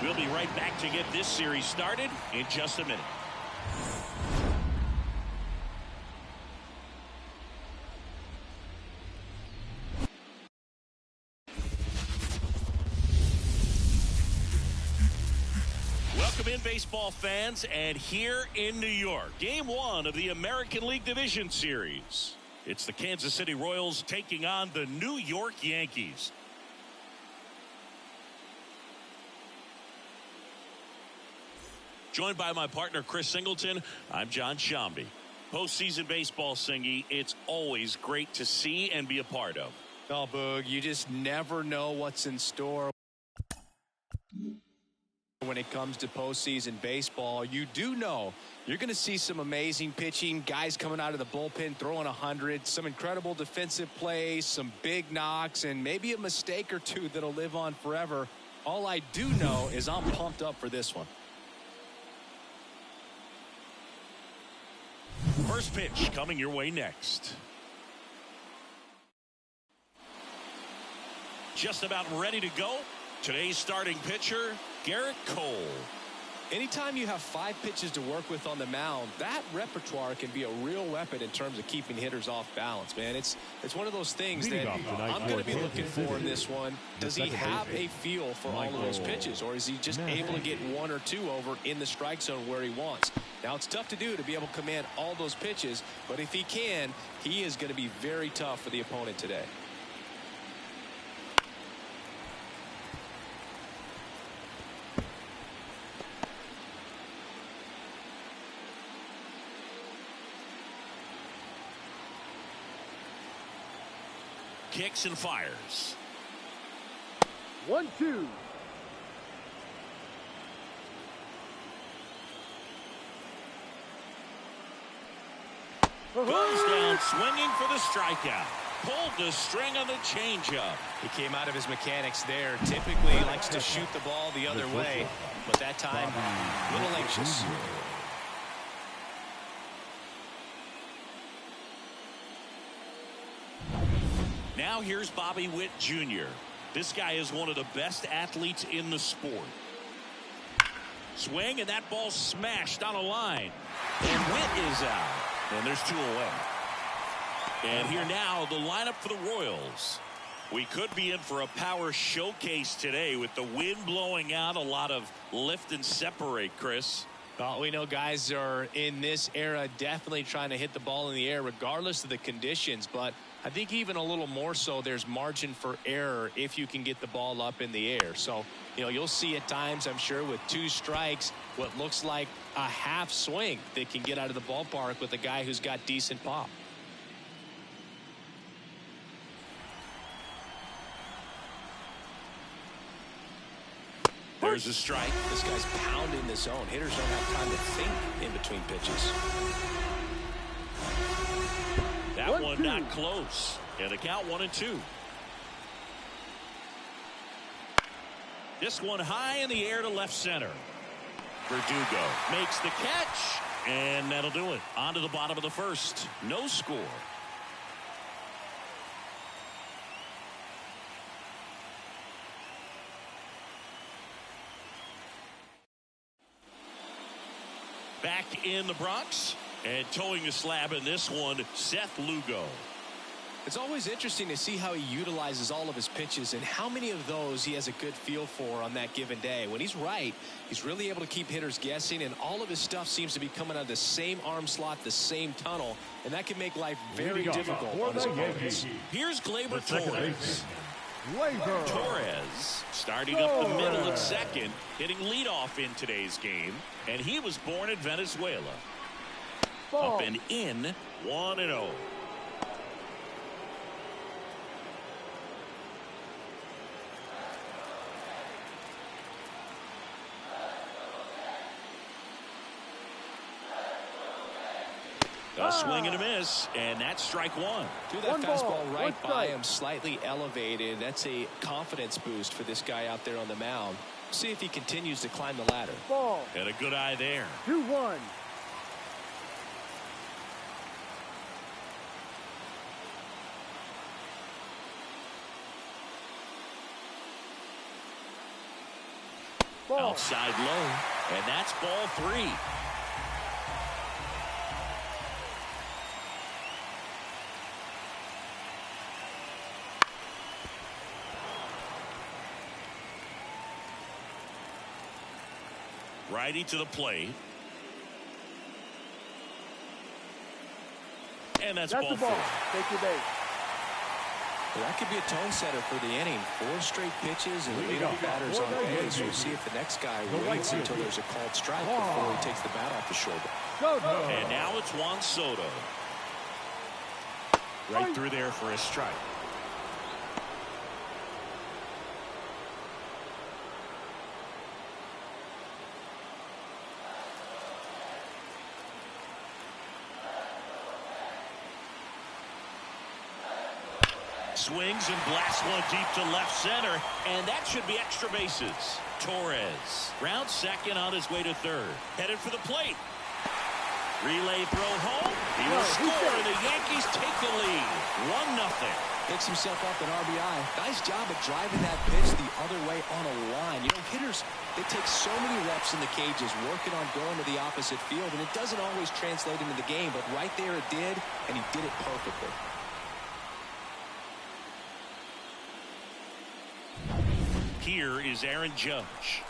We'll be right back to get this series started in just a minute. Welcome in, baseball fans, and here in New York, Game 1 of the American League Division Series. It's the Kansas City Royals taking on the New York Yankees. Joined by my partner, Chris Singleton, I'm John Shambi. Postseason baseball, Singy, it's always great to see and be a part of. Oh, Boog, you just never know what's in store when it comes to postseason baseball. You do know you're going to see some amazing pitching, guys coming out of the bullpen throwing 100, some incredible defensive plays, some big knocks, and maybe a mistake or two that'll live on forever. All I do know is I'm pumped up for this one. First pitch coming your way next. Just about ready to go. Today's starting pitcher, Garrett Cole. Anytime you have 5 pitches to work with on the mound, that repertoire can be a real weapon in terms of keeping hitters off balance, man. It's one of those things that I'm going to be looking for in this one. Does he have a feel for all of those pitches, or is he just able to get 1 or 2 over in the strike zone where he wants? Now, it's tough to do to be able to command all those pitches, but if he can, he is going to be very tough for the opponent today. Kicks and fires. 1-2. Goes down swinging for the strikeout. Pulled the string on the changeup. He came out of his mechanics there. Typically he likes to shoot the ball the other way, but that time a little anxious. Now here's Bobby Witt Jr. This guy is one of the best athletes in the sport. Swing, and that ball smashed on a line. And Witt is out. And there's 2 away. And here now, the lineup for the Royals. We could be in for a power showcase today with the wind blowing out, a lot of lift and separate, Chris. Well, we know guys are in this era definitely trying to hit the ball in the air regardless of the conditions, but I think even a little more so there's margin for error if you can get the ball up in the air. So, you know, you'll see at times, I'm sure, with 2 strikes, what looks like a half swing that can get out of the ballpark with a guy who's got decent pop. There's a strike. This guy's pounding the zone. Hitters don't have time to think in between pitches. That one not close. And the count 1-2. This one high in the air to left center. Verdugo makes the catch, and that'll do it. On to the bottom of the first. No score. Back in the Bronx, and towing the slab in this one, Seth Lugo. It's always interesting to see how he utilizes all of his pitches and how many of those he has a good feel for on that given day. When he's right, he's really able to keep hitters guessing, and all of his stuff seems to be coming out of the same arm slot, the same tunnel, and that can make life very difficult on his opponents. Here's Gleyber Torres. Torres starting up the middle at second, hitting leadoff in today's game, and he was born in Venezuela. Up and in, 1-0. A swing and a miss, and that's strike 1. Threw that fastball right by him, slightly elevated. That's a confidence boost for this guy out there on the mound. See if he continues to climb the ladder. And a good eye there. 2-1. Outside low, and that's ball 3. Righty to the plate. And that's ball 4. Take your base. Well, that could be a tone setter for the inning. 4 straight pitches and the leadoff batter's on base. We'll see if the next guy waits until there's a called strike before he takes the bat off the shoulder. And now it's Juan Soto. Right through there for a strike. Swings and blasts one deep to left center, and that should be extra bases. Torres rounds second on his way to third, headed for the plate. Relay throw home. He will score, and the Yankees take the lead. 1-0. Picks himself up an RBI. Nice job of driving that pitch the other way on a line. You know, hitters, they take so many reps in the cages working on going to the opposite field, and it doesn't always translate into the game, but right there it did, and he did it perfectly. Here is Aaron Judge.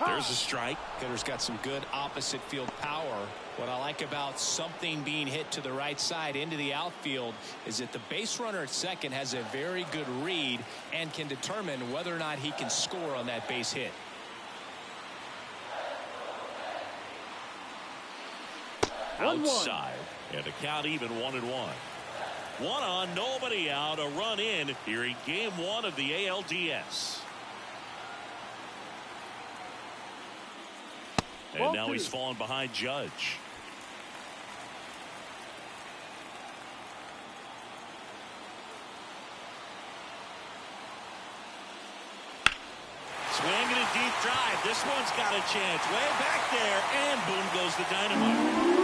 There's a strike. Hitter's got some good opposite field power. What I like about something being hit to the right side into the outfield is that the base runner at second has a very good read and can determine whether or not he can score on that base hit. Outside, and the count even 1-1. 1 on, nobody out, a run in here in game 1 of the ALDS. And now he's fallen behind Judge. Swing and a deep drive. This one's got a chance. Way back there, and boom goes the dynamite.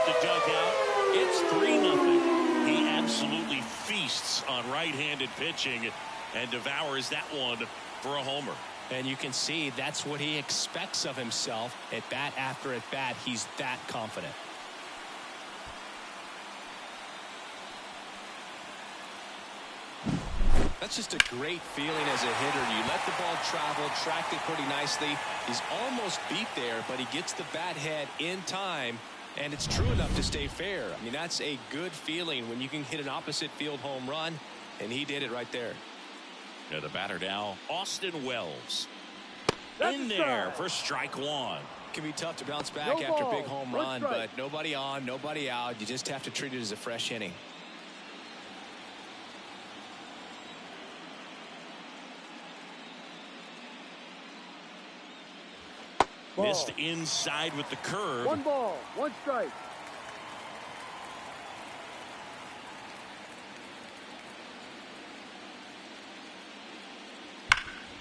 The dugout. It's 3-0. He absolutely feasts on right-handed pitching and devours that one for a homer. And you can see that's what he expects of himself at bat after at bat. He's that confident. That's just a great feeling as a hitter. You let the ball travel, tracked it pretty nicely. He's almost beat there, but he gets the bat head in time. And it's true enough to stay fair. I mean, that's a good feeling when you can hit an opposite field home run, and he did it right there. Yeah, the batter now, Austin Wells. In there for strike 1. It can be tough to bounce back after a big home run, but nobody on, nobody out. You just have to treat it as a fresh inning. Missed inside with the curve. 1 ball, 1 strike.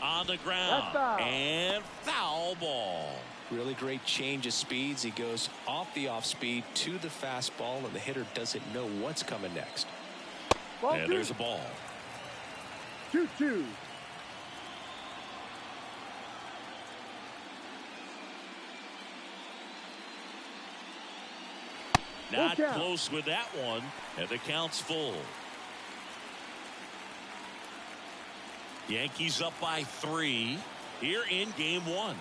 On the ground. And foul ball. Really great change of speeds. He goes off the off speed to the fastball, and the hitter doesn't know what's coming next. And there's a ball. 2-2. Not close with that one, and the count's full. Yankees up by 3 here in game 1.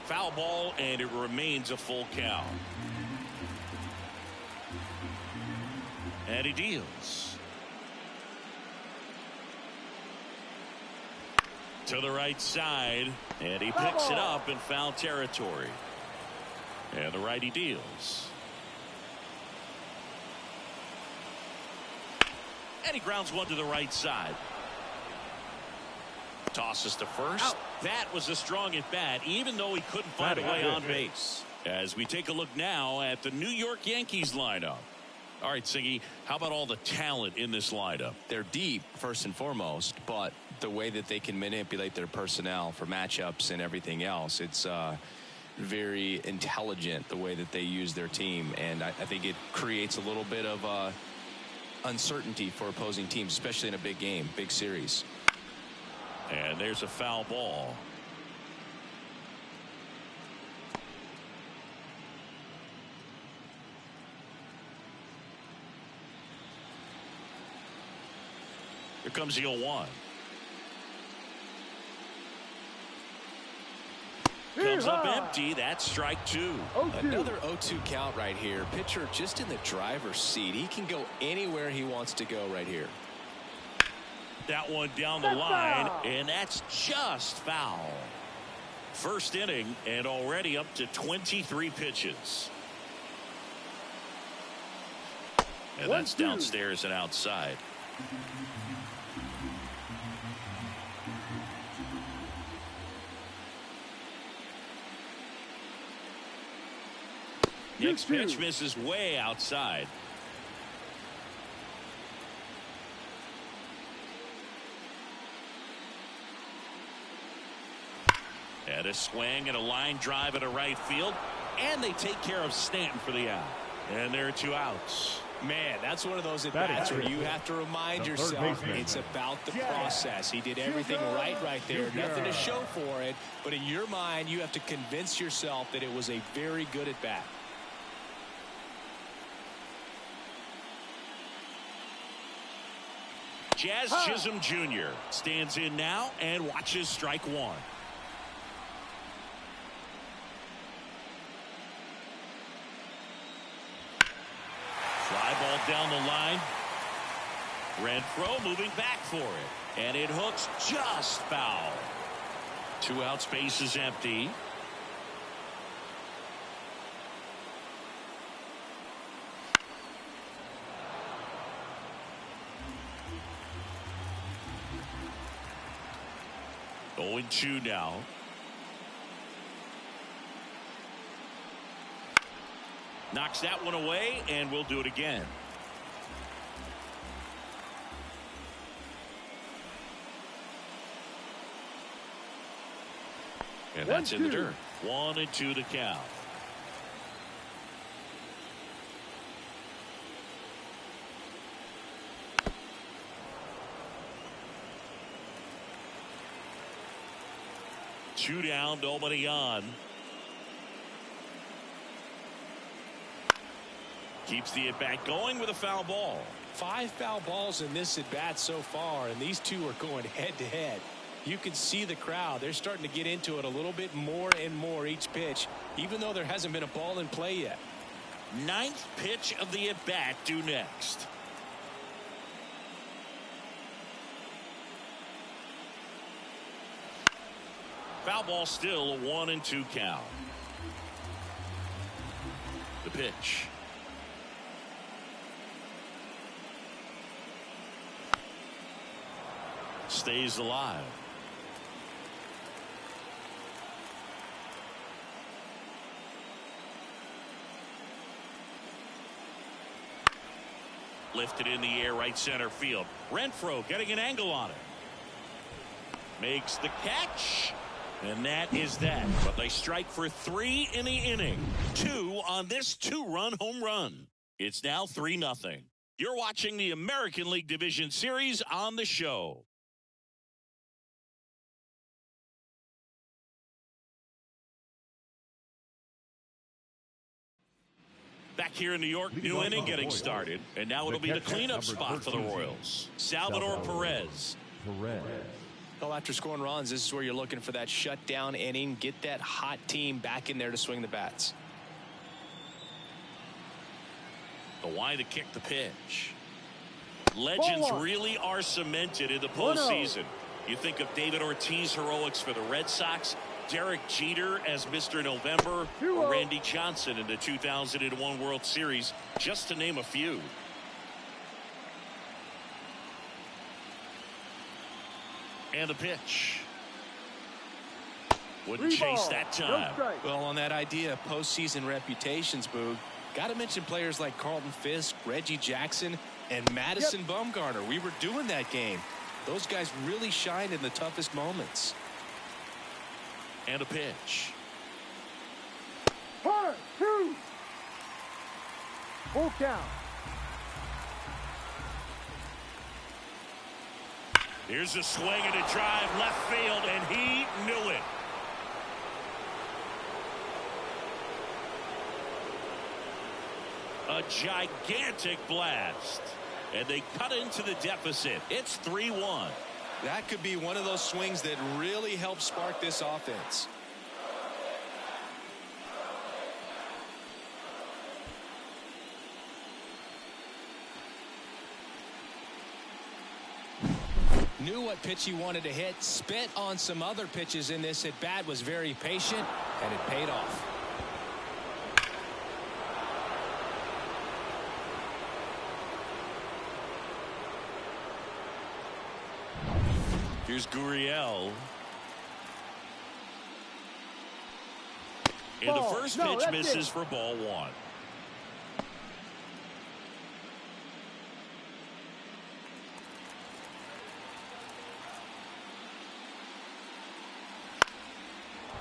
Foul ball, and it remains a full count. And he deals. To the right side, and he picks it up in foul territory. And the righty deals. And he grounds one to the right side. Tosses to first. That was a strong at bat, even though he couldn't find a way on base. As we take a look now at the New York Yankees lineup. All right, Siggy, how about all the talent in this lineup? They're deep, first and foremost, but the way that they can manipulate their personnel for matchups and everything else. It's very intelligent the way that they use their team, and I think it creates a little bit of uncertainty for opposing teams, especially in a big game, big series. And there's a foul ball. Here comes the 0-1. Comes up empty. That's strike two. Another 0-2 count right here. Pitcher just in the driver's seat. He can go anywhere he wants to go right here. That one down the line, and that's just foul. First inning, and already up to 23 pitches. And that's downstairs and outside. Next pitch misses way outside. And a swing and a line drive at a right field. And they take care of Stanton for the out. And there are two outs. Man, that's one of those at-bats where you have to remind yourself it's about the process. He did everything right there. Nothing to show for it. But in your mind, you have to convince yourself that it was a very good at-bat. Jazz Chisholm Jr. stands in now and watches strike one. Fly ball down the line. Renfroe moving back for it. And it hooks just foul. Two out, space is empty. Going 2 now. Knocks that one away, and we'll do it again. And that's in the dirt. 1-2 to count. Two down, nobody on. Keeps the at-bat going with a foul ball. 5 foul balls in this at-bat so far, and these two are going head-to-head. You can see the crowd. They're starting to get into it a little bit more and more each pitch, even though there hasn't been a ball in play yet. 9th pitch of the at-bat due next. Foul ball still, a 1-2 count. The pitch. Stays alive. Lifted in the air, right center field. Renfroe getting an angle on it. Makes the catch. And that is that. But they strike for 3 in the inning. 2 on this 2-run home run. It's now 3-0. You're watching the American League Division Series on the show. Back here in New York, new inning getting started. And now it'll be the cleanup spot for the Royals. Salvador Perez. Well, after scoring runs, this is where you're looking for that shutdown inning. Get that hot team back in there to swing the bats. The wide to kick the pitch. Legends really are cemented in the postseason. You think of David Ortiz heroics for the Red Sox, Derek Jeter as Mr. November, or Randy Johnson in the 2001 World Series, just to name a few. And the pitch. Wouldn't chase that time. Well, on that idea of postseason reputations, Boog, got to mention players like Carlton Fisk, Reggie Jackson, and Madison Bumgarner. We were doing that game. Those guys really shine in the toughest moments. And a pitch. 1-2. Full count. Here's a swing and a drive left field, and he knew it. A gigantic blast. And they cut into the deficit. It's 3-1. That could be one of those swings that really helps spark this offense. Knew what pitch he wanted to hit, spit on some other pitches in this at bat, was very patient, and it paid off. Here's Gurriel. And the first pitch misses for ball 1.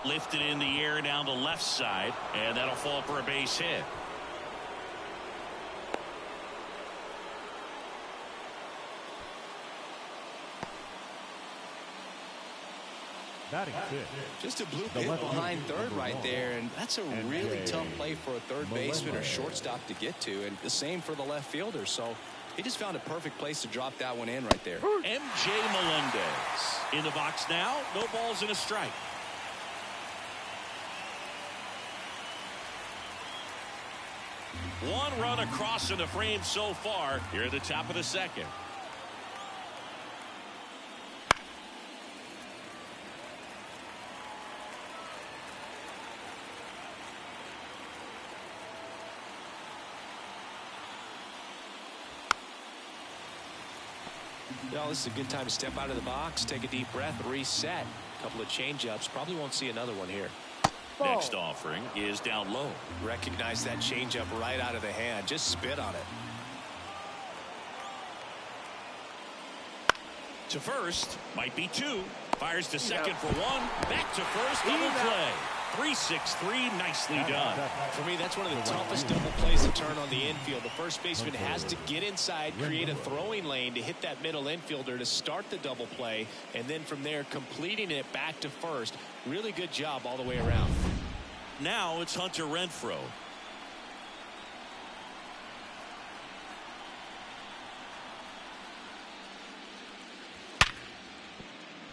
Lifted in the air down the left side, and that'll fall for a base hit. Batting fifth. Just a bloop hit behind third right there, and that's a really tough play for a third baseman or shortstop to get to, and the same for the left fielder. So he just found a perfect place to drop that one in right there. MJ Melendez in the box now. No balls and a strike. One run across in the frame so far here at the top of the second. Well, this is a good time to step out of the box, take a deep breath, reset. A couple of change-ups. Probably won't see another one here. Next offering is down low. Recognize that changeup right out of the hand. Just spit on it. To first, might be 2. Fires to second for 1. Back to first, double play. 3-6-3, nicely done. For me, that's one of the toughest double plays to turn on the infield. The first baseman has to get inside, create a throwing lane to hit that middle infielder to start the double play, and then from there completing it back to first. Really good job all the way around. Now it's Hunter Renfroe.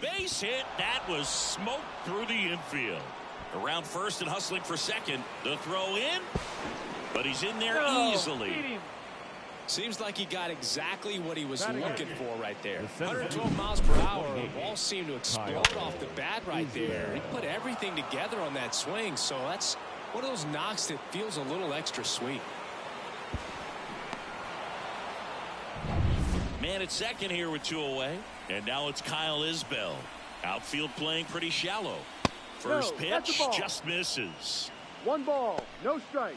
Base hit. That was smoked through the infield. Around first and hustling for second. The throw in, but he's in there easily. Seems like he got exactly what he was looking for right there. 112 miles per hour. The ball seemed to explode off the bat right there. He put everything together on that swing, so that's one of those knocks that feels a little extra sweet. Man at second here with 2 away. And now it's Kyle Isbell. Outfield playing pretty shallow. First pitch just misses. 1 ball, no strike.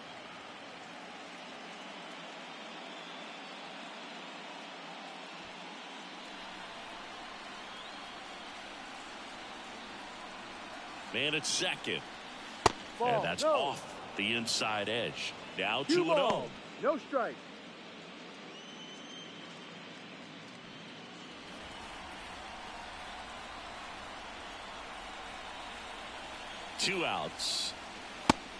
Man at second. Ball, and that's off the inside edge. Now 2-0. No strike. Two outs.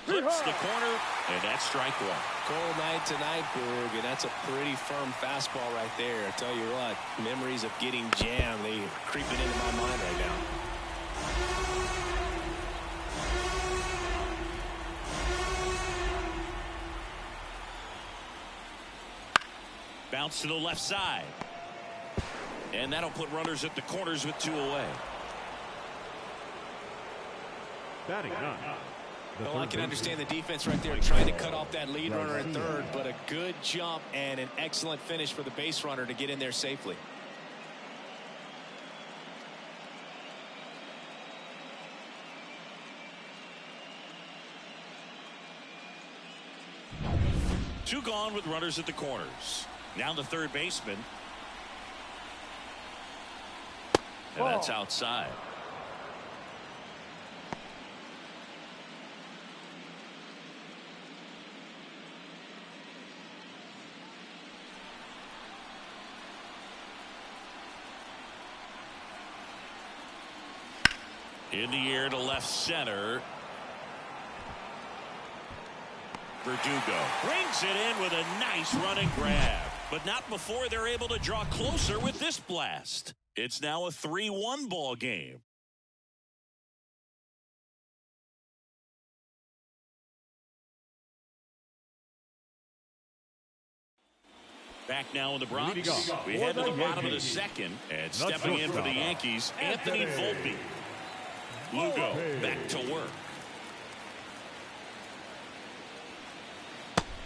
Flips the corner, and that's strike 1. Cold night tonight, Boog, and that's a pretty firm fastball right there. I tell you what, memories of getting jammed, they are creeping into my mind right now. Bounce to the left side. And that'll put runners at the corners with 2 away. Batting 9. Well, I can understand the defense right there trying to cut off that lead runner at third, but a good jump and an excellent finish for the base runner to get in there safely. Two gone with runners at the corners. Now the third baseman. And that's outside. In the air to left center. Verdugo brings it in with a nice running grab, but not before they're able to draw closer with this blast. It's now a 3-1 ball game. Back now in the Bronx. We head to the bottom of the second, and stepping in for the Yankees, Anthony Volpe. Lugo back to work.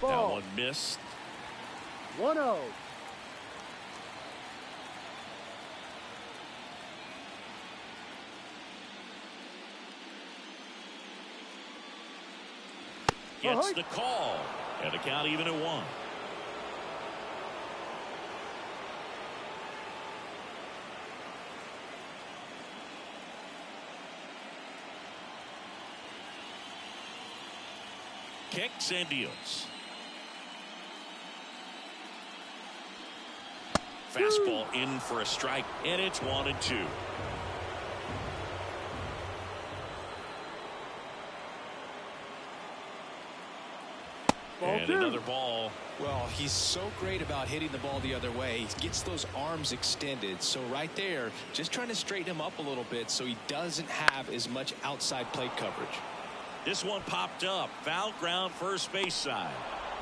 That one missed. 1-0. Gets the call. And the count even at 1. Kicks and deals. Fastball in for a strike, and it's 1-2. And another ball. Well, he's so great about hitting the ball the other way. He gets those arms extended. So right there, just trying to straighten him up a little bit so he doesn't have as much outside plate coverage. This one popped up. Foul ground first base side.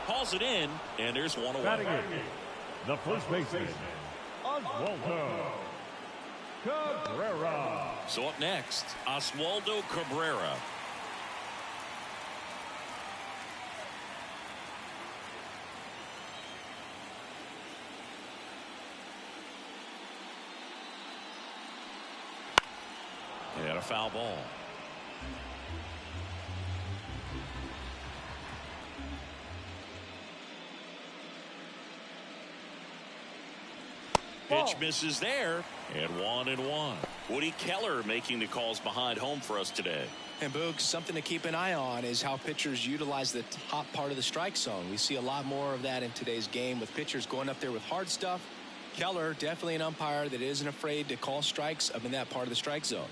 Calls it in, and there's one away. Batting in, the first baseman, Oswaldo Cabrera. So up next, Oswaldo Cabrera. And a foul ball. Pitch misses there, and 1-1. Woody Keller making the calls behind home for us today. And Boog, something to keep an eye on is how pitchers utilize the top part of the strike zone. We see a lot more of that in today's game with pitchers going up there with hard stuff. Keller, definitely an umpire that isn't afraid to call strikes up in that part of the strike zone.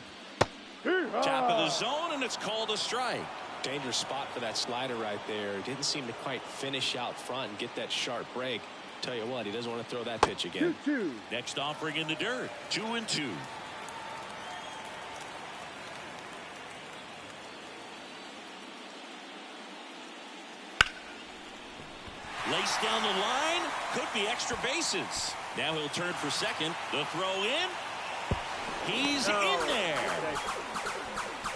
Top of the zone, and it's called a strike. Dangerous spot for that slider right there. Didn't seem to quite finish out front and get that sharp break. Tell you what, he doesn't want to throw that pitch again. 2-2. Next offering in the dirt. 2-2. Laced down the line. Could be extra bases. Now he'll turn for second. The throw in. He's in there.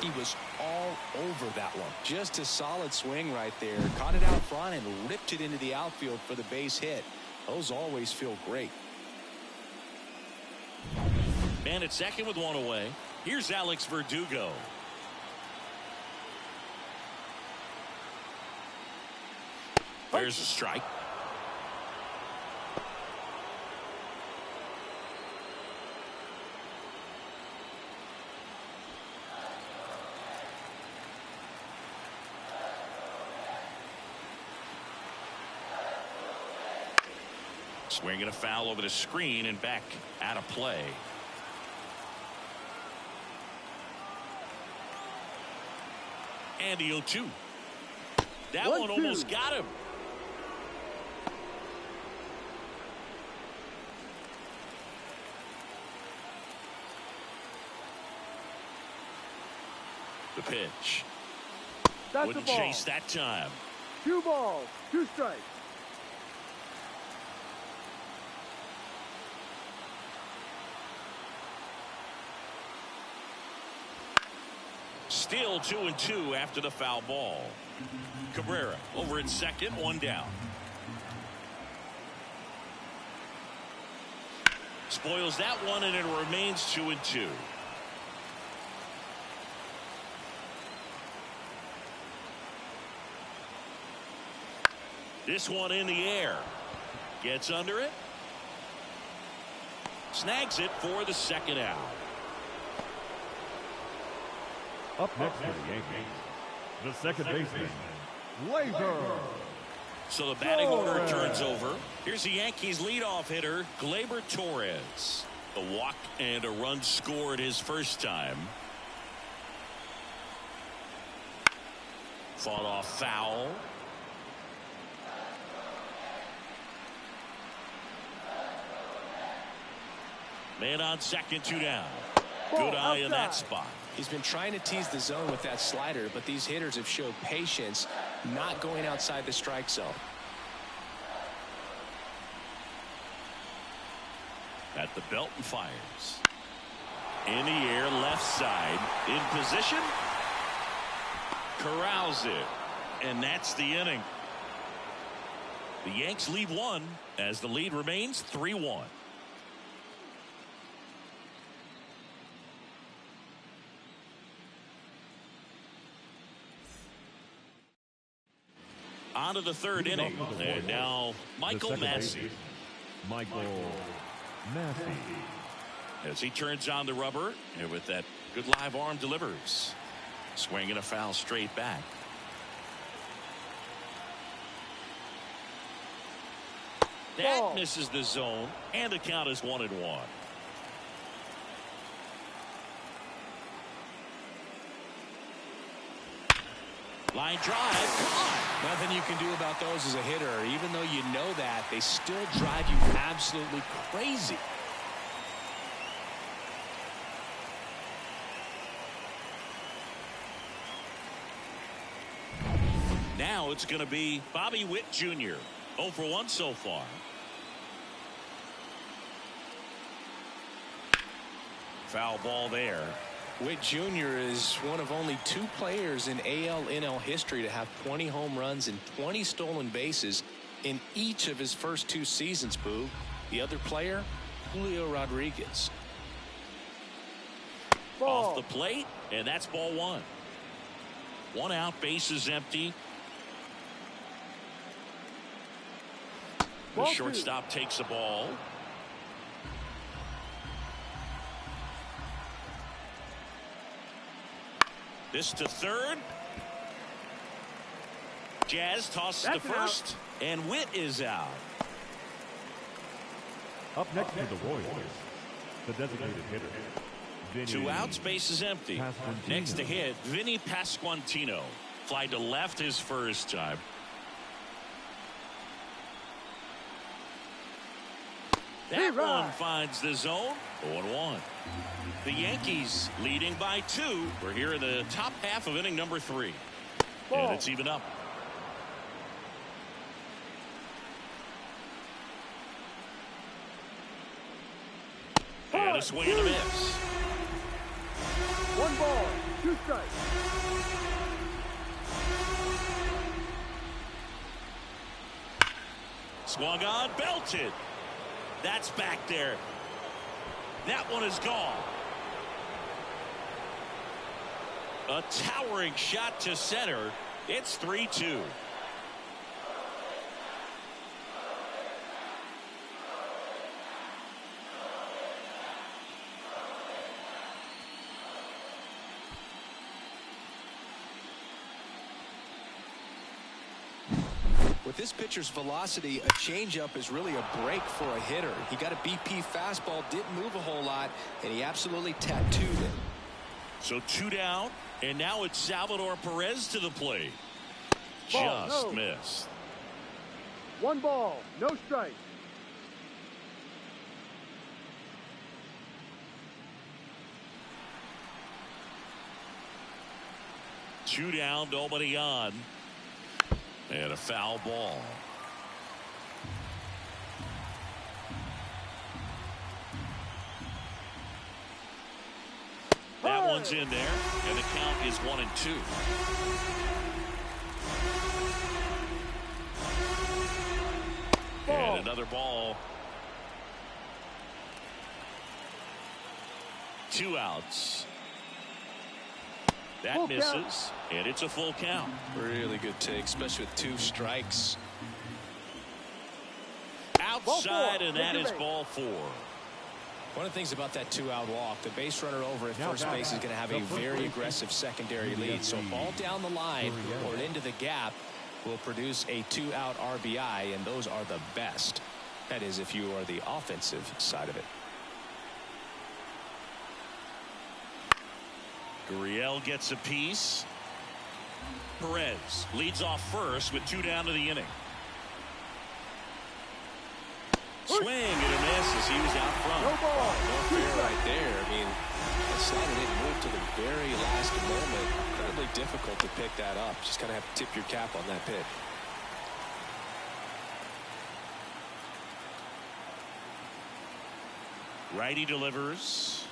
He was all over that one. Just a solid swing right there. Caught it out front and ripped it into the outfield for the base hit. Those always feel great. Man at second with one away. Here's Alex Verdugo. There's a strike. Swinging a foul over the screen and back out of play. And the 0-2. That one almost got him. The pitch. That's Wouldn't the ball. chase that time. 2 balls, 2 strikes. Still 2-2 after the foul ball. Cabrera over at second, 1 down. Spoils that one, and it remains 2-2. This one in the air. Gets under it. Snags it for the second out. Up next for the Yankees, the second baseman, Gleyber. So the batting order turns over. Here's the Yankees leadoff hitter, Gleyber Torres. The walk and a run scored his first time. Fought off foul. Man on second, 2 down. Good eye in that spot. He's been trying to tease the zone with that slider, but these hitters have showed patience, not going outside the strike zone. At the belt and fires. In the air, left side. In position. Corrals it. And that's the inning. The Yanks lead 1 as the lead remains 3-1. On to the third inning. And now Michael Massey. Michael Massey. As he turns on the rubber, and with that good live arm delivers. Swing and a foul straight back. That misses the zone, and the count is 1-1. Line drive, come on. Nothing you can do about those as a hitter. Even though you know that, they still drive you absolutely crazy. Now it's going to be Bobby Witt Jr. 0 for 1 so far. Foul ball there. Witt Jr. is one of only 2 players in AL/NL history to have 20 home runs and 20 stolen bases in each of his first 2 seasons, Boog. The other player, Julio Rodriguez. Off the plate, and that's ball 1. 1 out, bases empty. The shortstop takes the ball. This to third. Jazz tosses to first, and Witt is out. Up next for the Royals, the designated hitter. 2 outs, bases empty. Next to hit, Vinny Pasquantino. Fly to left his first time. That one finds the zone. 0-1. The Yankees leading by 2. We're here in the top half of inning number 3. And it's even up. And a swing and a miss. 1 ball, 2 strikes. Swung on, belted. That's back there. That one is gone. A towering shot to center. It's 3-2. With this pitcher's velocity, a changeup is really a break for a hitter. He got a BP fastball, didn't move a whole lot, and he absolutely tattooed it. So 2 down, and now it's Salvador Perez to the plate. Ball, Just no. missed. 1 ball, no strike. Two down, nobody on. And a foul ball. That one's in there, and the count is 1-2. And another ball. 2 outs. That misses, and it's a full count. Really good take, especially with 2 strikes. Outside, and that is ball 4. One of the things about that two-out walk, the base runner over at first base is going to have a very aggressive secondary lead. So a ball down the line or into the gap will produce a two-out RBI, and those are the best. That is, if you are the offensive side of it. Gurriel gets a piece. Perez leads off first with 2 down to the inning. Swing and a miss as he was out front. No ball. No fair right there. I mean, the slider didn't move to the very last moment. Incredibly difficult to pick that up. Just kind of have to tip your cap on that pitch. Righty delivers.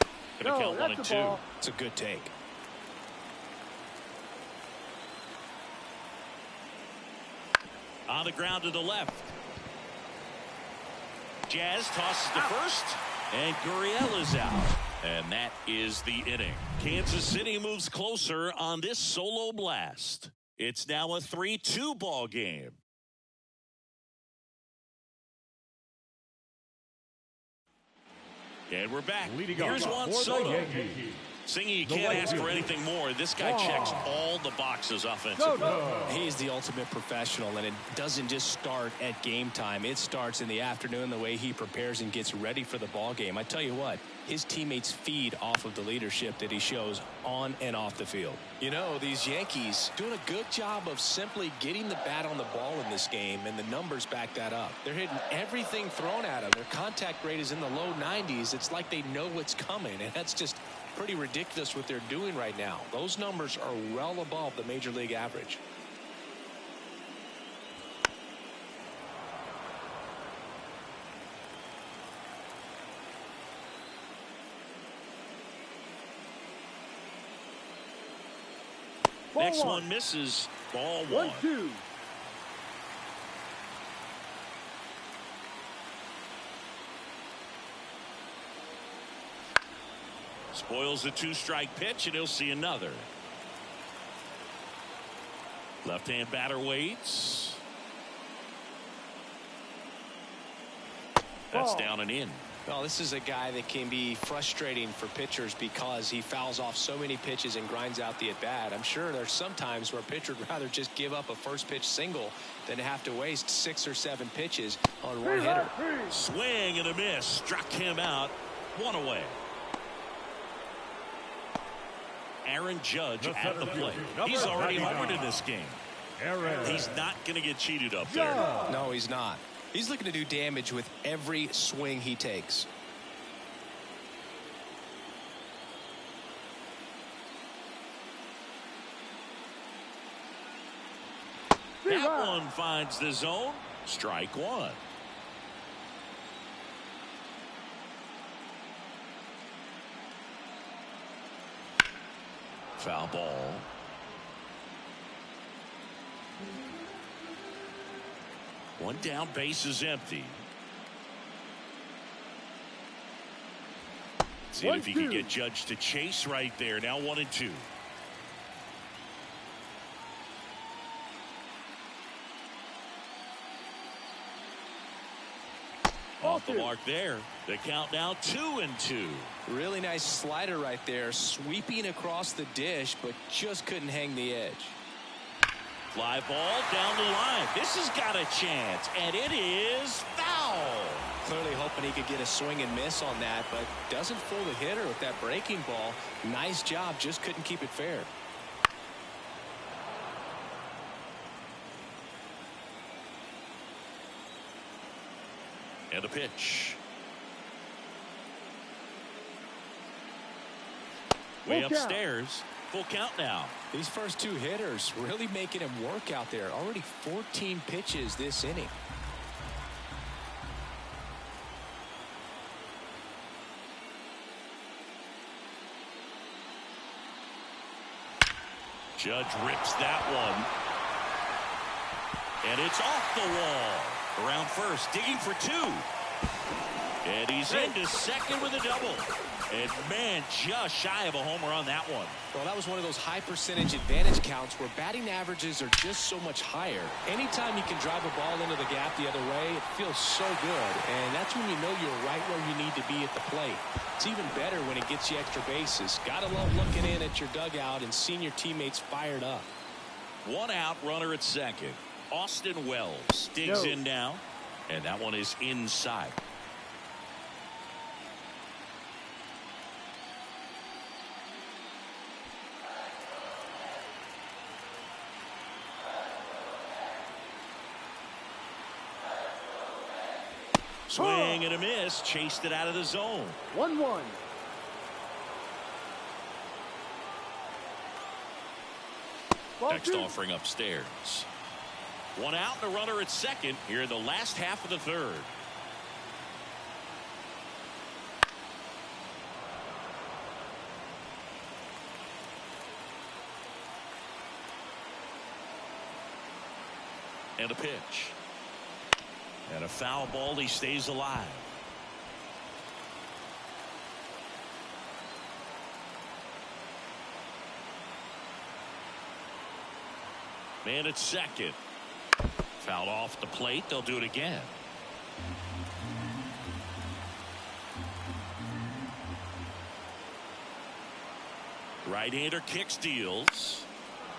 Gonna count 1 and 2. It's a good take. On the ground to the left. Jazz tosses to first, and Gurriel is out. And that is the inning. Kansas City moves closer on this solo blast. It's now a 3-2 ball game. And we're back. Here's Juan Soto. Singy, you can't ask for anything more. This guy checks all the boxes offensively. He's the ultimate professional, and it doesn't just start at game time. It starts in the afternoon, the way he prepares and gets ready for the ball game. I tell you what, his teammates feed off of the leadership that he shows on and off the field. You know, these Yankees doing a good job of simply getting the bat on the ball in this game, and the numbers back that up. They're hitting everything thrown at them. Their contact rate is in the low 90s. It's like they know what's coming, and that's just pretty ridiculous what they're doing right now. Those numbers are well above the major league average. Next one misses. Ball 1. 1-2. Spoils the 2-strike pitch, and he'll see another. Left-hand batter waits. That's down and in. Well, this is a guy that can be frustrating for pitchers because he fouls off so many pitches and grinds out the at-bat. I'm sure there's some times where a pitcher would rather just give up a first-pitch single than to have to waste 6 or 7 pitches on one hitter. Swing and a miss. Struck him out. 1 away. Aaron Judge at the plate. He's already homered in this game. He's not going to get cheated up there. No, he's not. He's looking to do damage with every swing he takes. That one finds the zone. Strike 1. Foul ball. One down, base is empty. See if he can get Judge to chase right there. Now 1 and 2. Off the mark there. The count now 2 and 2. Really nice slider right there, sweeping across the dish, but just couldn't hang the edge. Fly ball down the line. This has got a chance, and it is foul. Clearly hoping he could get a swing and miss on that, but doesn't fool the hitter with that breaking ball. Nice job, just couldn't keep it fair. And a pitch. Way upstairs. Full count now. These first 2 hitters really making him work out there. Already 14 pitches this inning. Judge rips that one. And it's off the wall. Around first, digging for 2. And he's into second with a double. And, man, just shy of a homer on that one. Well, that was one of those high percentage advantage counts where batting averages are just so much higher. Anytime you can drive a ball into the gap the other way, it feels so good. And that's when you know you're right where you need to be at the plate. It's even better when it gets you extra bases. Gotta love looking in at your dugout and seeing your teammates fired up. 1 out, runner at second. Austin Wells digs in now. And that one is inside. Swing and a miss. Chased it out of the zone. 1-1. Next offering upstairs. 1 out and a runner at second here in the last half of the third. And a pitch. And a foul ball. He stays alive. Man at second. Fouled off the plate. They'll do it again. Right-hander kicks, deals.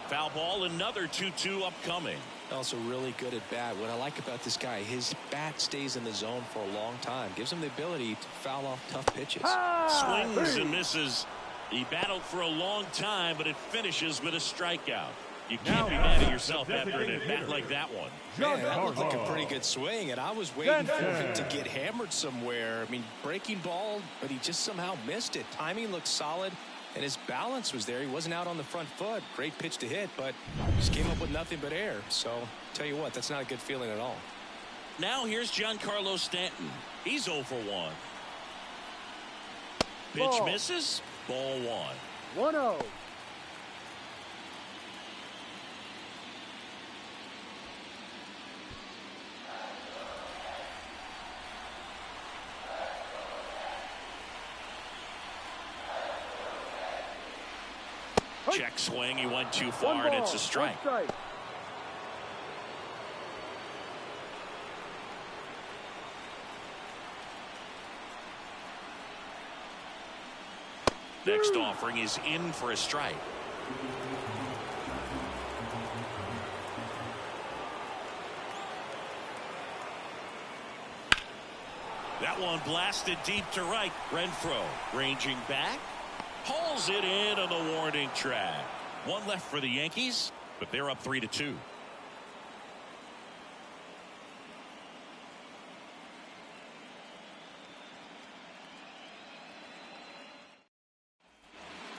Foul ball. Another 2-2 upcoming. Also really good at bat. What I like about this guy, his bat stays in the zone for a long time. Gives him the ability to foul off tough pitches. Swings and misses. He battled for a long time, but it finishes with a strikeout. You can't be mad at yourself after an at-bat like that one. Man, that looked like a pretty good swing, and I was waiting for him to get hammered somewhere. I mean, breaking ball, but he just somehow missed it. Timing looked solid, and his balance was there. He wasn't out on the front foot. Great pitch to hit, but just came up with nothing but air. So, tell you what, that's not a good feeling at all. Now here's Giancarlo Stanton. He's 0 for 1. Pitch Ball. misses. Ball 1. 1-0. Check swing. He went too far, and it's a strike. Next offering is in for a strike. That one blasted deep to right. Renfroe ranging back. Hauls it in on the warning track. 1 left for the Yankees, but they're up 3-2.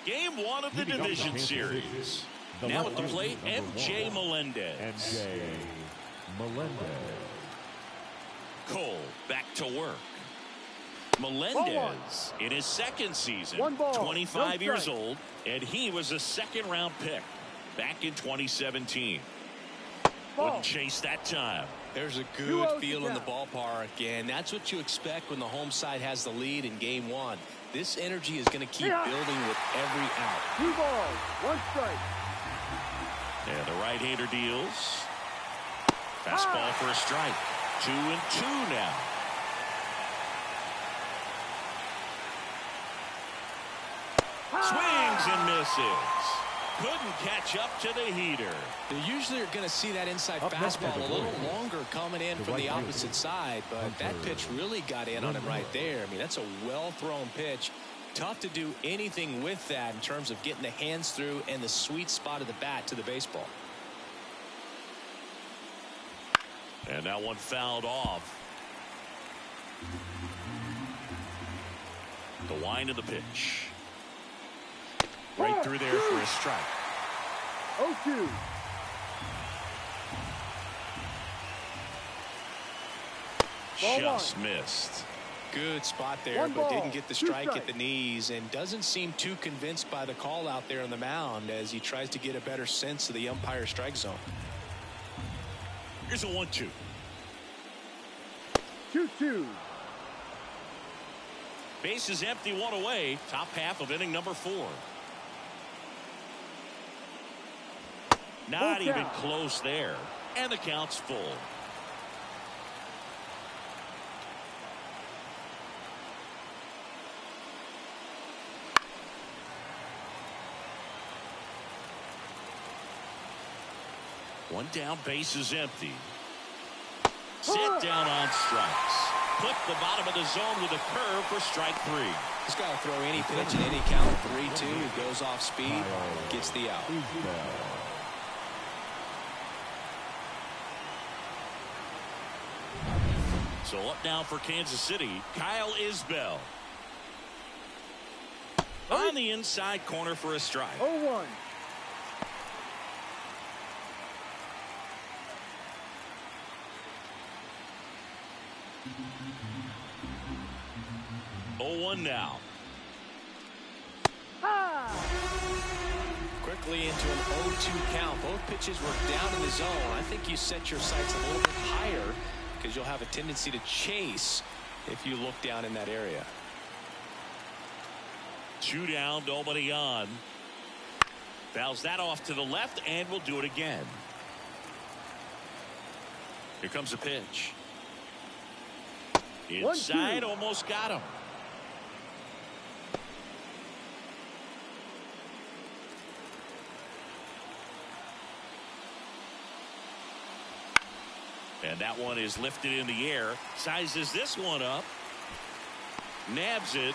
Game 1 of the division series. Now at the plate, MJ Melendez. Cole back to work. Melendez in his second season, 25 years old, and he was a second-round pick back in 2017. Wouldn't chase that time. There's a good feel in the ballpark, and that's what you expect when the home side has the lead in Game 1. This energy is going to keep building with every out. 2 balls, 1 strike. And the right-hander deals. Fastball for a strike. 2-2 now. Swings and misses. Couldn't catch up to the heater. They usually are going to see that inside fastball a little longer coming in from the opposite side, but that pitch really got in on him right there. I mean, that's a well-thrown pitch. Tough to do anything with that in terms of getting the hands through and the sweet spot of the bat to the baseball. And that one fouled off. The wind of the pitch. Right through there for a strike. 0-2. Just missed. Good spot there, but didn't get the strike at the knees, and doesn't seem too convinced by the call out there on the mound as he tries to get a better sense of the umpire strike zone. Here's a 1-2. 2-2. Base is empty, one away. Top half of inning number 4. Not even close there. And the count's full. One down, base is empty. Sit down on strikes. Put the bottom of the zone with a curve for strike 3. He's got to throw any pitch in any count. 3-2. He goes off speed, gets the out. So up now for Kansas City, Kyle Isbell. On the inside corner for a strike. 0-1. Now. Quickly into an 0-2 count. Both pitches were down in the zone. I think you set your sights a little bit higher because you'll have a tendency to chase if you look down in that area. 2 down, nobody on. Fouls that off to the left and will do it again. Here comes a pitch. Inside, almost got him. And that one is lifted in the air. Sizes this one up. Nabs it.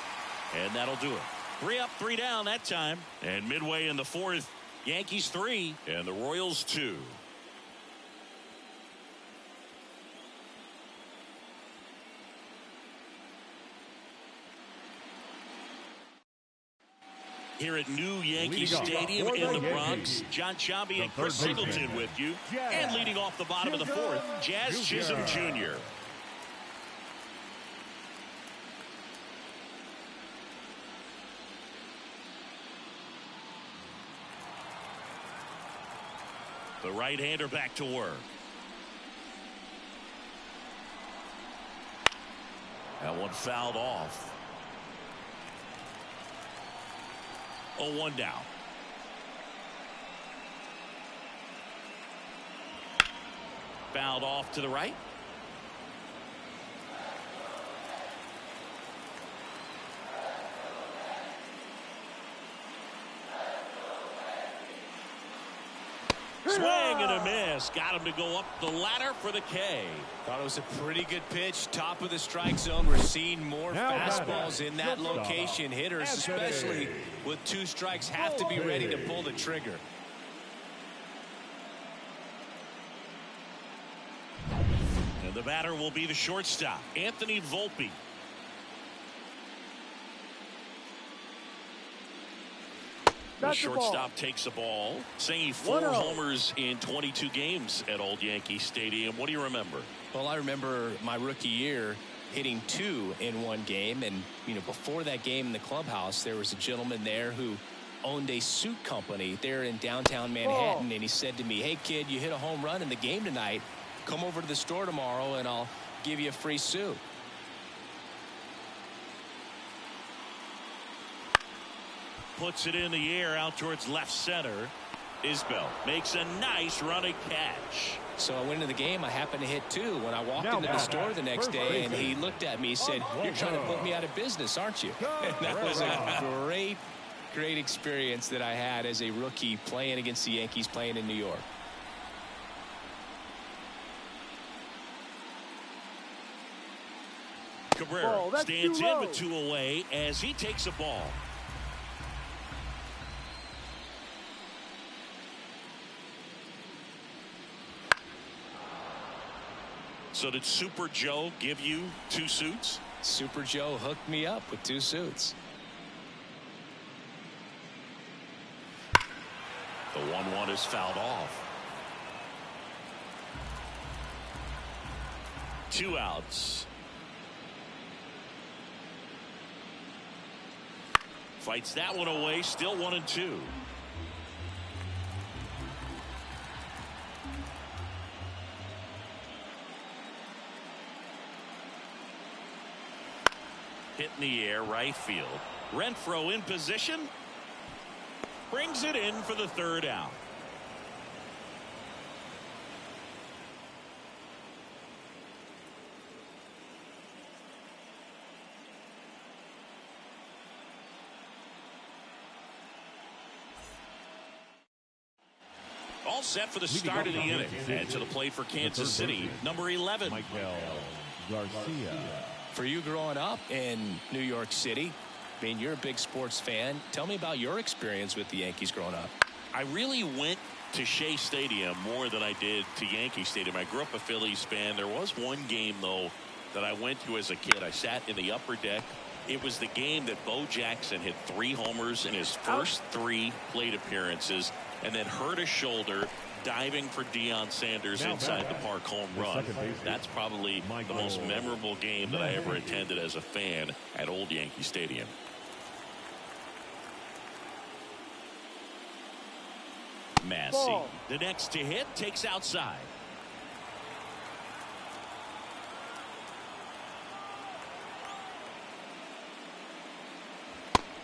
And that'll do it. 3 up, 3 down that time. And midway in the 4th, Yankees 3 and the Royals 2. Here at New Yankee Stadium in the Bronx, John Chambi and Chris Singleton with you. And leading off the bottom of the 4th, Jazz Chisholm Jr. The right-hander back to work. That one fouled off. 0-1 down. Fouled off to the right. Swing and a miss. Got him to go up the ladder for the K. Thought it was a pretty good pitch. Top of the strike zone. We're seeing more fastballs in that location. Hitters, especially with 2 strikes, have to be ready to pull the trigger. And the batter will be the shortstop, Anthony Volpe. The shortstop takes a ball, saying 4 homers in 22 games at Old Yankee Stadium. What do you remember? Well, I remember my rookie year hitting 2 in 1 game. And, you know, before that game in the clubhouse, there was a gentleman there who owned a suit company there in downtown Manhattan. And he said to me, hey, kid, you hit a home run in the game tonight. Come over to the store tomorrow and I'll give you a free suit. Puts it in the air out towards left center. Isbell makes a nice running catch. So I went into the game. I happened to hit 2 when I walked into the store the next day, and he looked at me. He said, you're trying to put me out of business, aren't you? And that was a great experience that I had as a rookie playing against the Yankees, playing in New York. Cabrera stands in with 2 away as he takes a ball. So did Super Joe give you 2 suits? Super Joe hooked me up with 2 suits. The 1-1 is fouled off. 2 outs. Fights that one away, still 1-2. Hit in the air, right field. Renfroe in position. Brings it in for the third out. All set for the start of the inning. And to the plate for Kansas City, number 11. Garcia. For you growing up in New York City, I mean, you're a big sports fan. Tell me about your experience with the Yankees growing up. I really went to Shea Stadium more than I did to Yankee Stadium. I grew up a Phillies fan. There was one game, though, that I went to as a kid. I sat in the upper deck. It was the game that Bo Jackson hit 3 homers in his first 3 plate appearances and then hurt his shoulder diving for Deion Sanders inside the park home run. That's probably the most memorable game that I ever attended as a fan at Old Yankee Stadium. Massey, the next to hit, takes outside.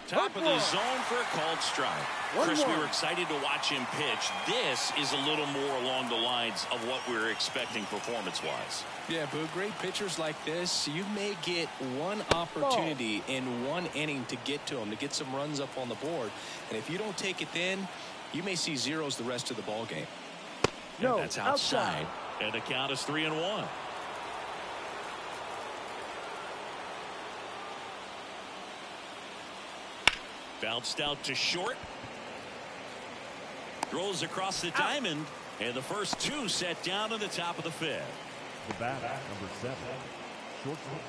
Top of the zone for a called strike. Chris, we were excited to watch him pitch. This is a little more along the lines of what we were expecting performance-wise. Yeah, Boo, great pitchers like this, you may get one opportunity in one inning to get to them, to get some runs up on the board. And if you don't take it then, you may see zeros the rest of the ball game. No, that's outside. And the count is 3-1. Bounced out to short. Throws across the diamond. And the first 2 set down in the top of the 5th. The bat, number 7. Shortstop,